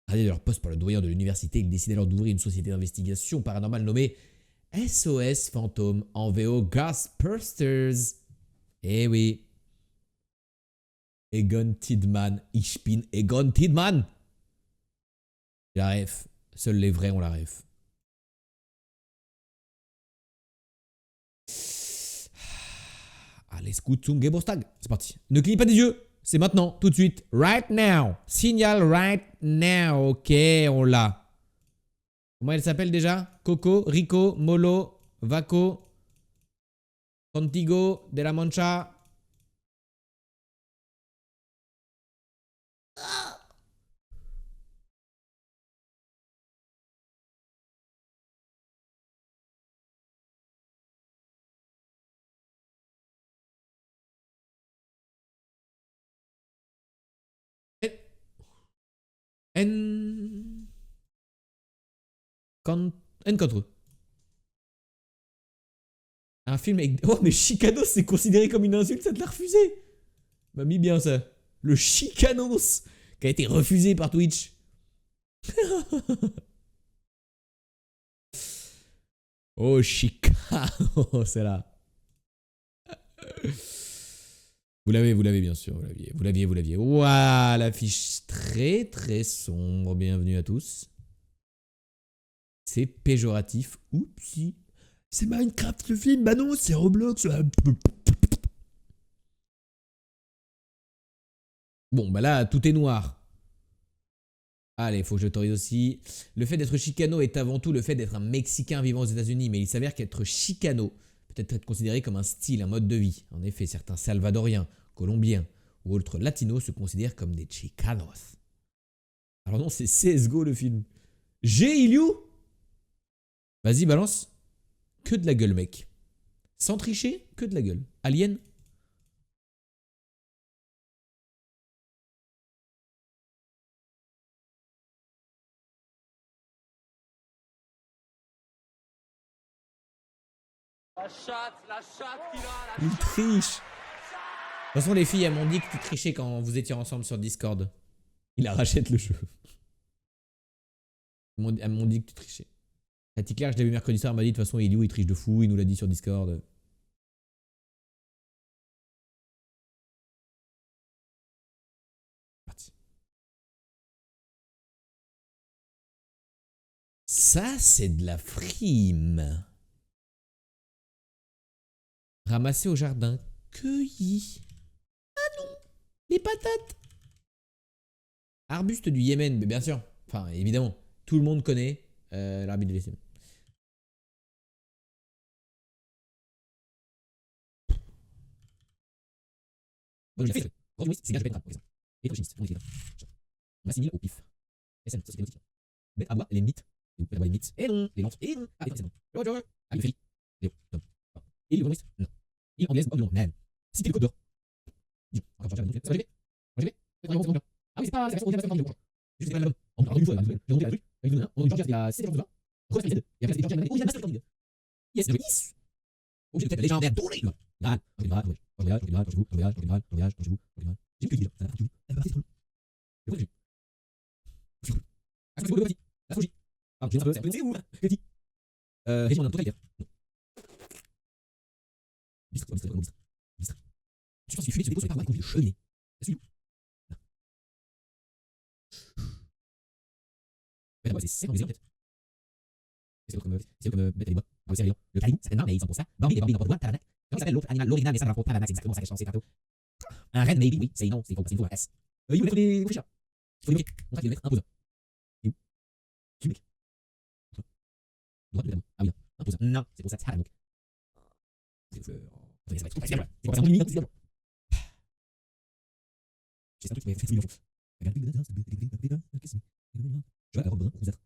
Radiés de leur poste par le doyen de l'université, ils décident alors d'ouvrir une société d'investigation paranormale nommée SOS Fantôme, en VO Ghostbusters. Eh oui. Egon Tidman, ich bin Egon Tidman. La ref. Seuls les vrais ont la ref. Allez, scoot zum Geburtstag. C'est parti. Ne clignez pas des yeux. C'est maintenant, tout de suite. Right now. Signal right now. Ok, on l'a. Comment elle s'appelle déjà? Coco, Rico, Molo, Vaco, Contigo, De La Mancha. N contre eux. Un film avec... Oh, mais Chicanos, c'est considéré comme une insulte, ça te l'a refusé. M'a mis bien ça. Le Chicanos, qui a été refusé par Twitch. Oh, Chicanos, c'est là. Vous l'avez bien sûr, vous l'aviez. Ouah, l'affiche très très sombre, bienvenue à tous. C'est péjoratif, oupsie. C'est Minecraft le film? Bah non, c'est Roblox. Bon, bah là, tout est noir. Allez, faut que j'autorise aussi. Le fait d'être chicano est avant tout le fait d'être un Mexicain vivant aux États-Unis, mais il s'avère qu'être chicano peut être considéré comme un style, un mode de vie. En effet, certains Salvadoriens, Colombiens ou autres latinos se considèrent comme des chicanos. Alors non, c'est CSGO le film. J'ai Iliu. Vas-y, balance. Que de la gueule, mec. Sans tricher, que de la gueule. Alien. La chatte qu'il a, Il triche. De toute façon, les filles, elles m'ont dit que tu trichais quand vous étiez ensemble sur Discord. Il a rachète le jeu. Elles m'ont dit que tu trichais. Tati Claire, je l'ai vu mercredi soir, elle m'a dit de toute façon, il est où, il triche de fou, il nous l'a dit sur Discord. Parti. Ça, c'est de la frime. Ramassé au jardin. Cueilli. Ah non, les patates. Arbuste du Yémen, mais bien sûr. Enfin, évidemment, tout le monde connaît l'arbuste du Yémen. Bon, j'ai fait. Gros c'est gage pétrole, par exemple. Pétrochimiste, on est là. Massimile au pif. SM, société nautique. Bête à bois, les mythes. Les mythes. Et non, les lentes. Et non. Ah, c'est bon. Ah, il fait. Léo, Tom. Et le non. Il anglaise, Bob, non. Cité le code d'or. Dis, encore changer la minute. Ça va, j'y vais. Ah oui, c'est pas la version originale, c'est pas juste pas la bonne. En plus, une fois, j'ai rencontré un truc, avec une en Georgia, c'était la 7 de là. Re et après, c'était Georgia, oh, il y a un master learning. Yes, yes. Oh, j'ai peut-être légendaire, tourné, là. Général, j'ai plus dit, ça va partout. Elle va passer trop long. Le point de vue. Ah, c'est le vas-y. La folie. Ah, j'ai un peu, c'est où, petit. Régime en totalitaire. Non. Bistre. Tu penses qu'il fumait sur des dépôts sur les parois et conduit de cheminée. C'est celui-là. C'est serré en tête. C'est comme mettre les bois. Le sérieux. Le caillou, certainement, mais ils sont pour ça. Bambi, n'importe quoi, tabarnak. Comment s'appelle l'autre animal, l'original, mais ça ne va pas tabarnak, c'est exactement ça que je pensais tantôt. Un red, maybe, oui, c'est non, c'est faux, c'est une fois S. Il voulait mettre des réfléchir. Il faut les bloquer. On va les mettre imposant. Et où? Tu mec. Droite de la main. Ah oui, imposant. Non, c'est pour ça, c'est donc. C'est fleur. Ça va être trop facile. C'est pour ça, on limite, c'est bon. J'ai un truc qui m'a fait fouiller en fond. Je vois la robe bonne, vous êtes.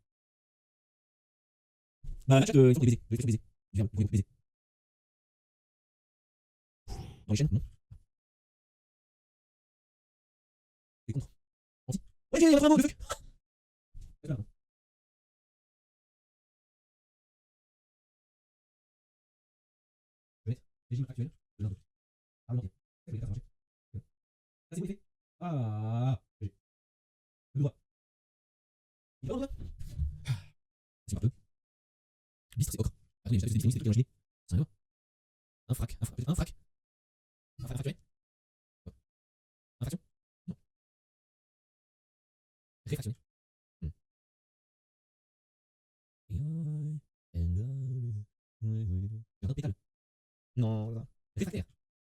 Bah, je vais baiser. Je vais baiser. Je vais baiser. Dans les chaînes, non. C'est contre. Anti. Ouais, j'ai vraiment le fuck. C'est là. Je vais mettre régime actuel de l'Inde. Ah, non, c'est ça, c'est fait. Ah, j'ai. Le droit. Il va en droit. C'est un peu. Bistre, c'est ocre. Attendez, j'ai dit, c'est le c'est un un frac. Infraction. Non. Réfractionné. Un pétale. Non, réfractaire.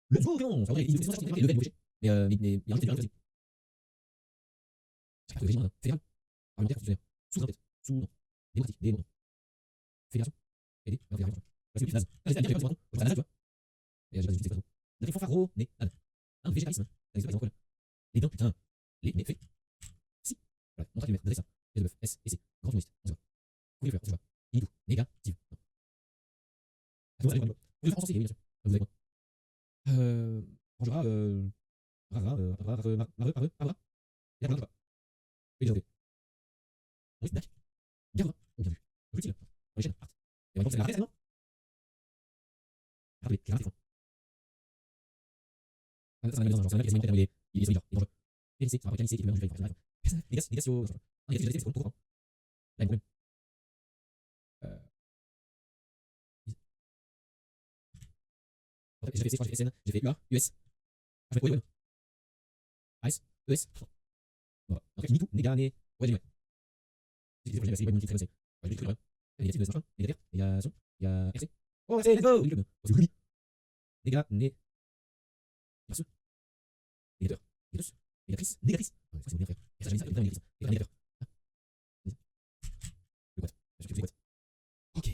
Le non, ça aurait été le veine gaucher. Mais il y a un truc aussi. C'est pas le régime fédéral. Parlementaire constitutionnel. Sous un tête. Sous non. Démocratique. Des non. Fédération. Aider. Fédération. Parce que tu naze. C'est bien, tu vois. Tu vois. Et j'ai pas dit, c'est pas trop. La fanfaro, né, âne. Un végétalisme. Ça n'existe pas, les dents, putain. Les nez, fait. Si. Voilà, mon traduit, de ça. S de bœuf, S et C. Grand humoriste, on se voit. Couille de fleurs, on se voit. Inidou, négative. Allez, on va en français, oui, bien sûr. Vous avez quoi? Rangera, Rara. Il y a plein de quoi. Et les anglais. Oui, c'est d'accord. Gardera, on bien vu. Utile. Dans les chaînes, art. Et maintenant, c'est la race, non? Rappelez, j'ai un téléphone. Ça, c'est un magasin, genre, c'est un mec qui est il est solidaire, il est dangereux. PLC, ça va pas qualifier, qui est même, je vais faire négatio, négatio, c'est trop. Là, il y a un problème. J'ai fait C, j'ai fait SN, j'ai fait UA, US. Je vais ouais. AS, ES. Voilà. Après, ni tout, néga, né. Ouais, j'ai ouais. J'ai fait c'est très c'est. Je vais écrire. Négatif de machin, négatif, négation, il y a RC. Oh, c'est let's go. C'est Ruby. Néga, né. Merci. Négateur. Négatus. Négatrice. Négatrice. C'est bien frère. Et ça, j'ai mis ça, négatrice. Et négateur. Le quoi? Je fais quoi? Ok.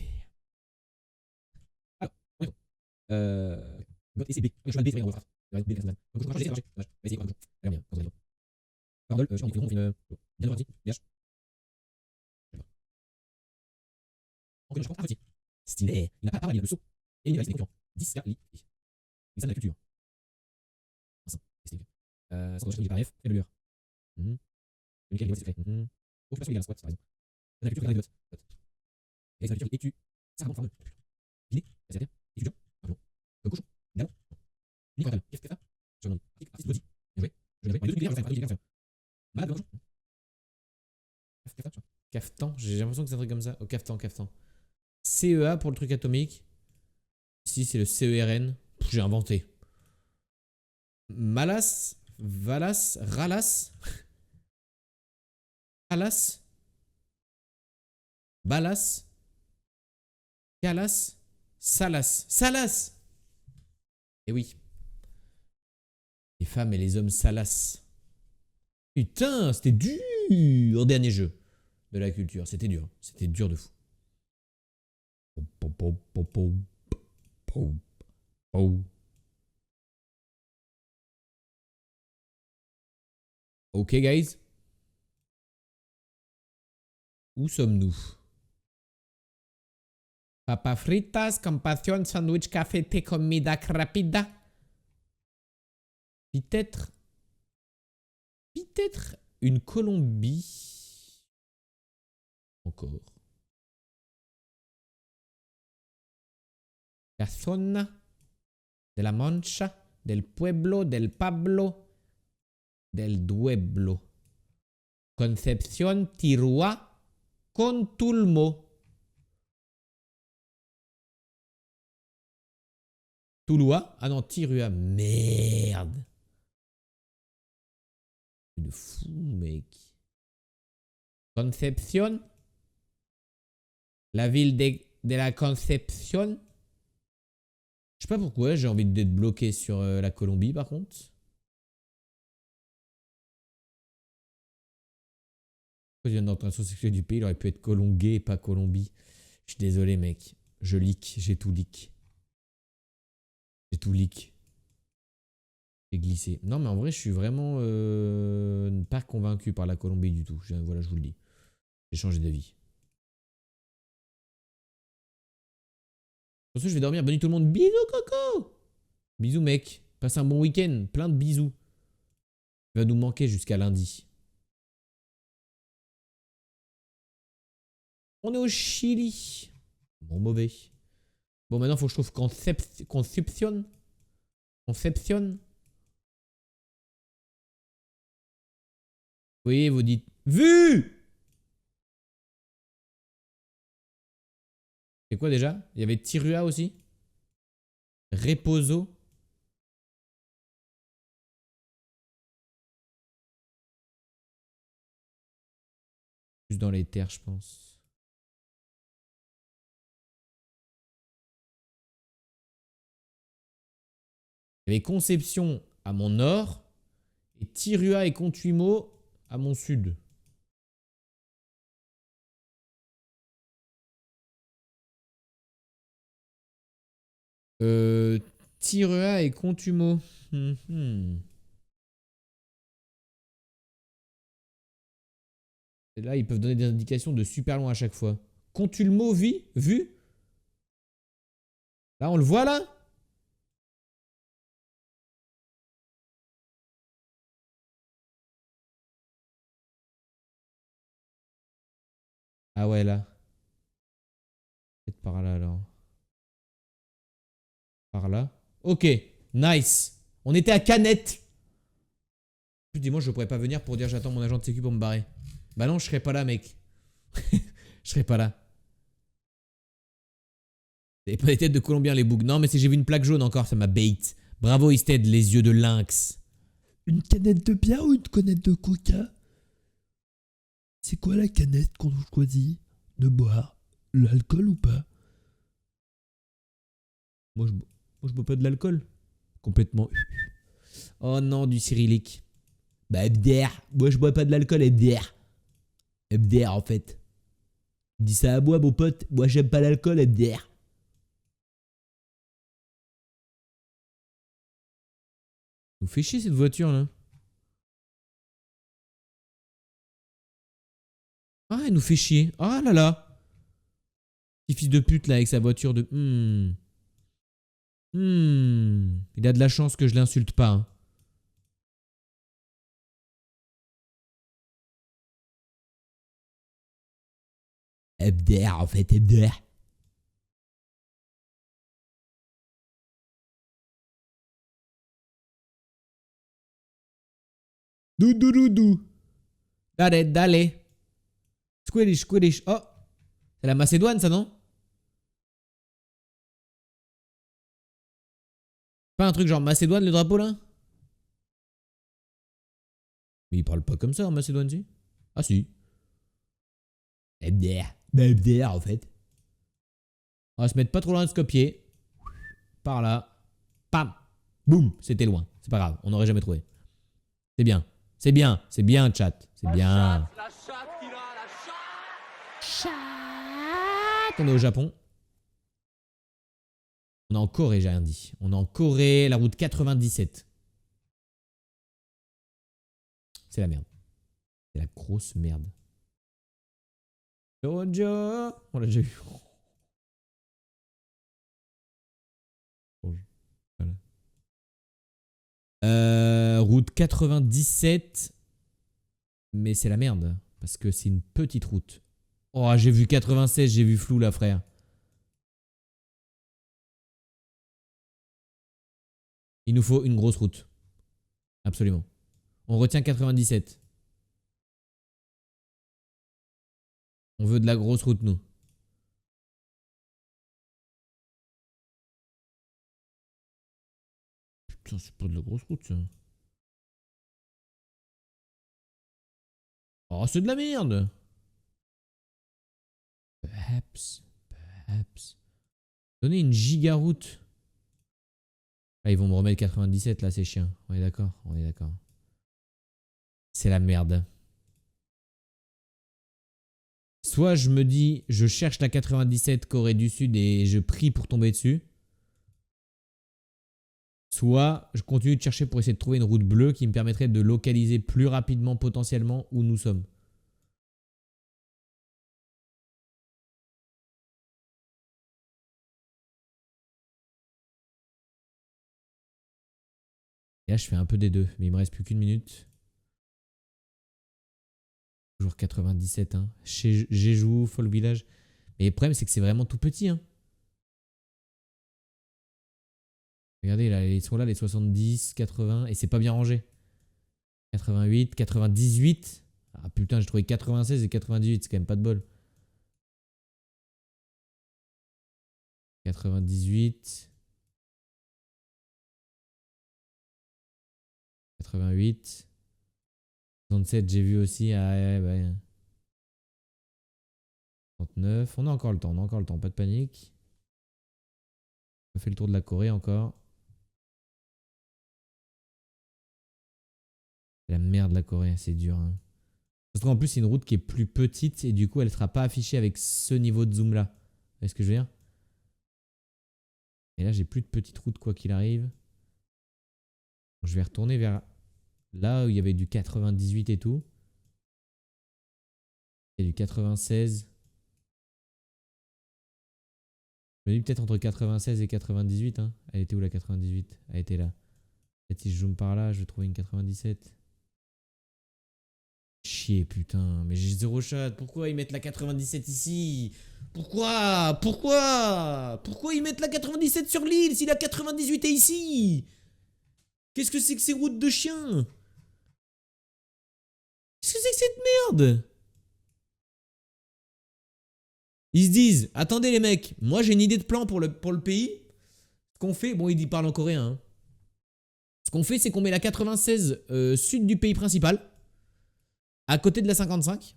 Alors, on est bon. Bot et c'est B. Je suis un B, c'est bien, on va faire. B, c'est bien. Donc, je vais changer, ça marche. On va essayer quoi? Regarde bien, quand vous allez. Pardon, je suis en bien parti. BH. Encore une fois, petit. Stylé. Il n'a pas parlé de saut. Et il reste des concurrents. 10 car il ça de la culture. Ça doit changer par F, faible lueur. Lequel est secret. Occupation égale squat, par exemple. La culture égale vote. Et la culture et tu. Ça remonte formule. Dîner, réservé, étudiant, pardon. Comme cochon, galon. Nicolas, qu'est-ce que c'est ça? Je demande. Artiste, Lodi. Bien joué. Je l'avais. Deux trucs je vais faire. Malade, bonjour. Caftan, j'ai l'impression que c'est un truc comme ça. Oh, caftan. CEA pour le truc atomique. Ici, c'est le CERN. J'ai inventé. Malas, Valas, Ralas, Alas, Balas, Calas, Salas. Et oui. Les femmes et les hommes Salas. Putain, c'était dur. Dernier jeu de la culture. C'était dur. C'était dur de fou. Ok, guys. Où sommes-nous? Papa fritas, compasión, sandwich, café, té, comida rápida. Peut-être une Colombie. Encore. La zona de la Mancha, del Pueblo, del Pablo, del Dueblo. Concepción, Tirúa, Contulmo. Touloua? Ah non, Tirua. Merde. De fou, mec. Concepción. La ville de la Concepción. Je sais pas pourquoi j'ai envie d'être bloqué sur la Colombie par contre. Pourquoi il vient d'orientation sexuelle du pays, il aurait pu être Colongué et pas Colombie. Je suis désolé mec. Je leak, j'ai tout leak. J'ai tout leak. J'ai glissé. Non mais en vrai je suis vraiment pas convaincu par la Colombie du tout. Voilà je vous le dis. J'ai changé d'avis. Pour ce je vais dormir. Bonne nuit tout le monde. Bisous Coco. Bisous mec. Passe un bon week-end. Plein de bisous. Il va nous manquer jusqu'à lundi. On est au Chili. Bon mauvais. Bon maintenant faut que je trouve Concepción. Concepción. Oui vous dites. Vu. C'est quoi déjà? Il y avait Tirua aussi. Reposo. Plus dans les terres, je pense. Il y avait Concepción à mon nord. Et Tirua et Contuimo à mon sud. Tirua et Contumo. Et là, ils peuvent donner des indications de super loin à chaque fois. Contulmo, vu? Là, on le voit là? Ah ouais, là. Peut-être par là alors. Par là. Ok, nice. On était à Canette. Dis-moi, je pourrais pas venir pour dire j'attends mon agent de sécu pour me barrer. Bah non, je serais pas là, mec. Je serais pas là. T'avais pas des têtes de Colombiens, les bougs. Non, mais si j'ai vu une plaque jaune encore, ça m'a bait. Bravo, Isted, les yeux de lynx. Une canette de bière ou une canette de coca? C'est quoi la canette qu'on choisit de boire? L'alcool ou pas? Moi, je bois pas de l'alcool. Complètement. Oh non, du cyrillique. Bah, MDR. Moi, je bois pas de l'alcool, MDR. MDR, en fait. Dis ça à moi, mon pote. Moi, j'aime pas l'alcool, MDR. Nous fait chier cette voiture, là. Ah, elle nous fait chier. Ah là là. Petit fils de pute, là, avec sa voiture de... Il a de la chance que je l'insulte pas. Hein. MDR en fait, MDR. Doudou. Dale. Squidish. Oh. C'est la Macédoine ça non? Pas un truc genre Macédoine le drapeau là? Mais ils parlent pas comme ça en Macédoine si? Ah si. MDR. Bah MDR en fait. On va se mettre pas trop loin de Skopje. Par là. Pam. Boum. C'était loin. C'est pas grave. On n'aurait jamais trouvé. C'est bien. C'est bien chat. C'est bien. La chatte qu'il a, la chatte. On est au Japon. On est en Corée, j'ai rien dit. On est en Corée, la route 97. C'est la merde. C'est la grosse merde. Jojo. On l'a déjà eu. Voilà. Route 97. Mais c'est la merde. Parce que c'est une petite route. Oh, j'ai vu 96, j'ai vu flou là, frère. Il nous faut une grosse route. Absolument. On retient 97. On veut de la grosse route, nous. Putain, c'est pas de la grosse route, ça. Oh, c'est de la merde. Perhaps. Donnez une giga route. Ah, ils vont me remettre 97 là, ces chiens. On est d'accord, on est d'accord. C'est la merde. Soit je me dis, je cherche la 97 Corée du Sud et je prie pour tomber dessus. Soit je continue de chercher pour essayer de trouver une route bleue qui me permettrait de localiser plus rapidement potentiellement où nous sommes. Et là, je fais un peu des deux, mais il me reste plus qu'une minute. Toujours 97, hein. Chez Jeju, Folk Village. Mais le problème, c'est que c'est vraiment tout petit, hein. Regardez, là, ils sont là, les 70, 80, et c'est pas bien rangé. 88, 98. Ah putain, j'ai trouvé 96 et 98, c'est quand même pas de bol. 98. 88. 67, j'ai vu aussi. Ah, ouais. 39. On a encore le temps, pas de panique. On fait le tour de la Corée encore. La merde, la Corée, c'est dur. Hein. Parce qu'en plus, c'est une route qui est plus petite et du coup, elle ne sera pas affichée avec ce niveau de zoom là. Vous voyez ce que je veux dire? Et là, j'ai plus de petite route quoi qu'il arrive. Donc, je vais retourner vers là où il y avait du 98 et tout. Il y a du 96. Je me dis peut-être entre 96 et 98. Hein. Elle était où la 98? Elle était là. Peut-être si je zoome par là, je vais trouver une 97. Chier, putain. Mais j'ai zéro shot. Pourquoi ils mettent la 97 ici? Pourquoi ils mettent la 97 sur l'île si la 98 est ici? Qu'est-ce que c'est que ces routes de chiens? Qu'est-ce que c'est que cette merde? Ils se disent, attendez les mecs, moi j'ai une idée de plan pour le pays. Ce qu'on fait, bon il parle en coréen. Hein. Ce qu'on fait, c'est qu'on met la 96 sud du pays principal. À côté de la 55.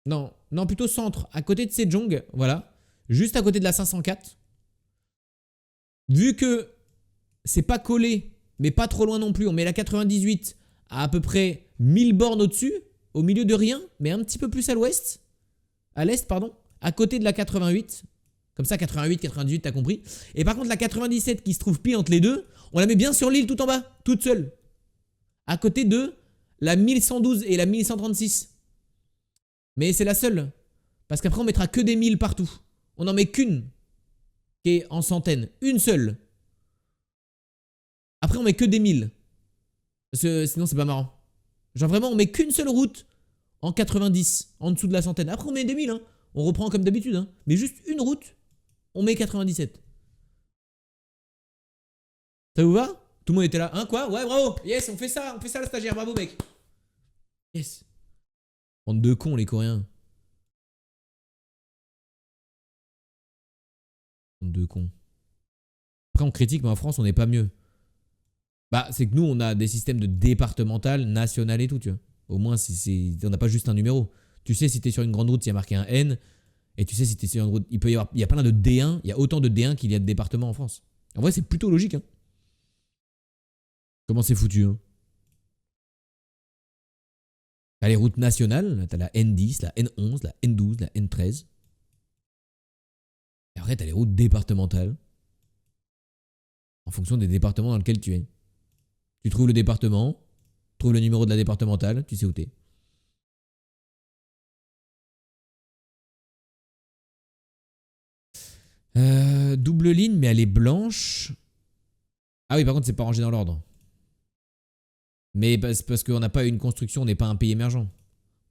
Non, plutôt centre. À côté de Sejong, voilà. Juste à côté de la 504. Vu que c'est pas collé, mais pas trop loin non plus, on met la 98 à peu près 1000 bornes au-dessus, au milieu de rien, mais un petit peu plus à l'ouest. À l'est, pardon. À côté de la 88. Comme ça, 88, 98, t'as compris. Et par contre, la 97 qui se trouve pile entre les deux, on la met bien sur l'île tout en bas, toute seule. À côté de la 1112 et la 1136. Mais c'est la seule. Parce qu'après, on mettra que des 1000 partout. On n'en met qu'une qui est en centaines. Une seule. Après, on met que des 1000. Parce que sinon, c'est pas marrant. Genre vraiment, on met qu'une seule route en 90, en dessous de la centaine. Après, on met des 1000. Hein. On reprend comme d'habitude. Hein. Mais juste une route, on met 97. Ça vous va? Tout le monde était là. Hein, quoi? Ouais, bravo. Yes, on fait ça la stagiaire. Bravo, mec. Yes. Bande de cons, les Coréens. Bande de cons. Après, on critique, mais en France, on n'est pas mieux. Bah, c'est que nous, on a des systèmes de départemental, national et tout, tu vois. Au moins, on n'a pas juste un numéro. Tu sais, si t'es sur une grande route, il y a marqué un N. Et tu sais, si t'es sur une route, il y a plein de D1. Il y a autant de D1 qu'il y a de départements en France. En vrai, c'est plutôt logique, hein. Comment c'est foutu, hein? T'as les routes nationales, t'as la N10, la N11, la N12, la N13. Et après, t'as les routes départementales. En fonction des départements dans lesquels tu es. Tu trouves le département, trouves le numéro de la départementale, tu sais où t'es. Double ligne, mais elle est blanche. Ah oui, par contre, c'est pas rangé dans l'ordre. Mais c'est parce qu'on n'a pas une construction, on n'est pas un pays émergent.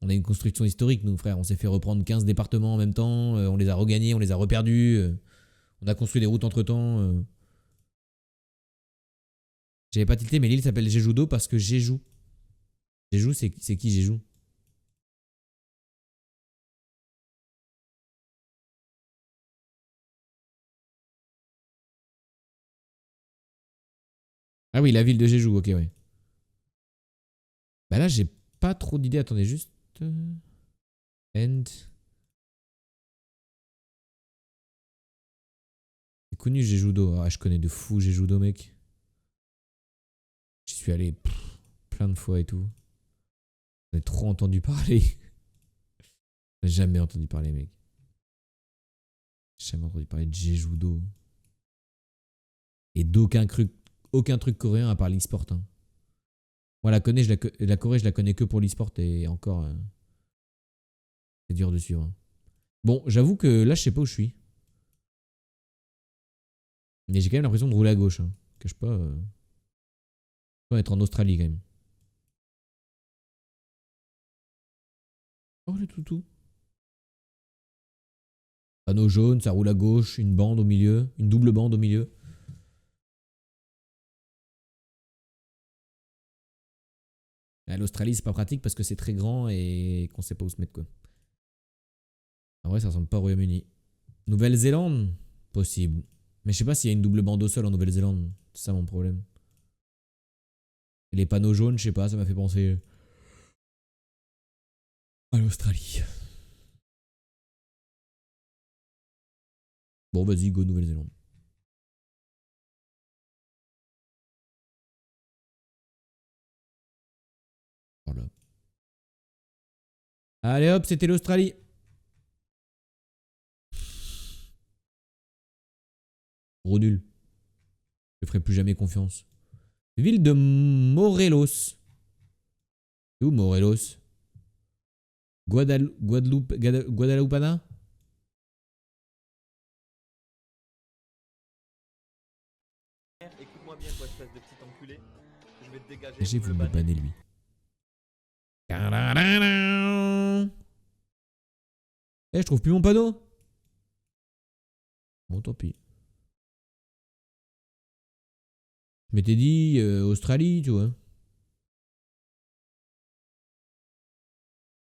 On a une construction historique, nous, frère. On s'est fait reprendre 15 départements en même temps. On les a regagnés, on les a reperdus. On a construit des routes entre-temps. J'avais pas tilté, mais l'île s'appelle Jeju-do parce que Jeju. Jeju, c'est qui Jeju? Ah oui, la ville de Jeju, ok, ouais. Bah là, j'ai pas trop d'idées. Attendez, juste... End. C'est connu Jeju-do. Ah, je connais de fou Jeju-do, mec. J'y suis allé plein de fois et tout. J'en ai trop entendu parler. J'ai jamais entendu parler, mec. J'ai jamais entendu parler de Jeju-do. Et d'aucun truc coréen à part l'e-sport. Hein. Moi, la Corée, je la connais que pour l'e-sport et encore, c'est dur de suivre. Hein. Bon, j'avoue que là, je sais pas où je suis. Mais j'ai quand même l'impression de rouler à gauche. Hein. Cache pas. Je dois être en Australie quand même. Oh, le toutou. Panneau jaune, ça roule à gauche, une bande au milieu, une double bande au milieu. L'Australie, c'est pas pratique parce que c'est très grand et qu'on sait pas où se mettre, quoi. En vrai, ça ressemble pas au Royaume-Uni. Nouvelle-Zélande? Possible. Mais je sais pas s'il y a une double bande au sol en Nouvelle-Zélande. C'est ça mon problème. Et les panneaux jaunes, je sais pas, ça m'a fait penser à l'Australie. Bon, vas-y, go Nouvelle-Zélande. Voilà. Allez hop, c'était l'Australie. Gros nul. Je ferai plus jamais confiance. Ville de Morelos. C'est où Morelos? Guadalupana? Écoute-moi bien, toi, espèce de petit enculé. Je vais te dégager. J'ai pour voulu le me banner lui. Eh, je trouve plus mon panneau. Bon, tant pis. Je m'étais dit Australie, tu vois.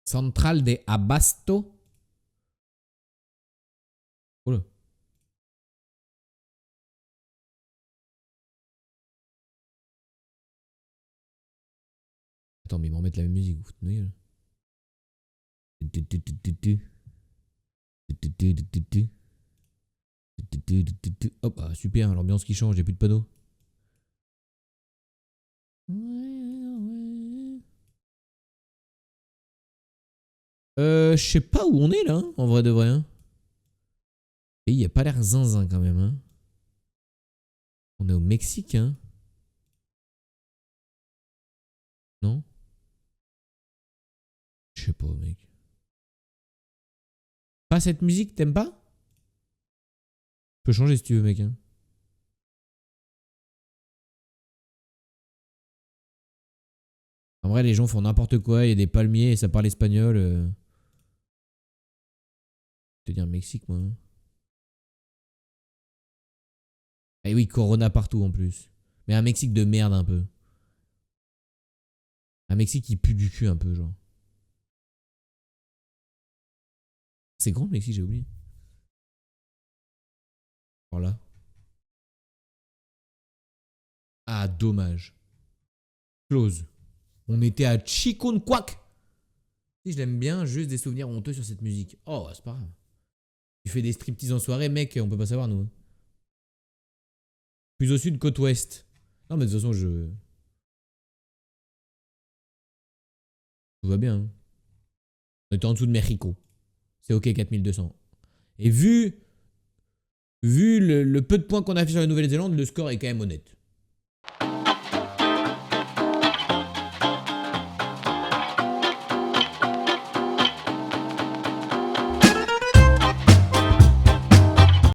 Central de Abasto. Oula. Attends, mais ils m'en mettent la même musique, vous foutez de hop, ah, super, l'ambiance qui change, j'ai plus de panneaux. Je sais pas où on est là, hein, en vrai de vrai. Hein. Et il a pas l'air zinzin quand même. Hein. On est au Mexique, hein. Non? Je sais pas, mec. Pas cette musique, t'aimes pas? Tu peux changer si tu veux, mec. Hein. En vrai, les gens font n'importe quoi. Il y a des palmiers et ça parle espagnol. Je vais te dire Mexique, moi. Hein. Et oui, Corona partout en plus. Mais un Mexique de merde un peu. Un Mexique qui pue du cul un peu, genre. C'est grand le Mexique, j'ai oublié. Voilà. Ah, dommage. Close. On était à Chiconquac. Si je l'aime bien, juste des souvenirs honteux sur cette musique. Oh, c'est pas grave. Tu fais des striptease en soirée, mec, on peut pas savoir, nous. Plus au sud, côte ouest. Non, mais de toute façon, tout va bien. Hein. On était en dessous de Mexico. C'est ok, 4200. Et vu le peu de points qu'on a fait sur la Nouvelle-Zélande, le score est quand même honnête.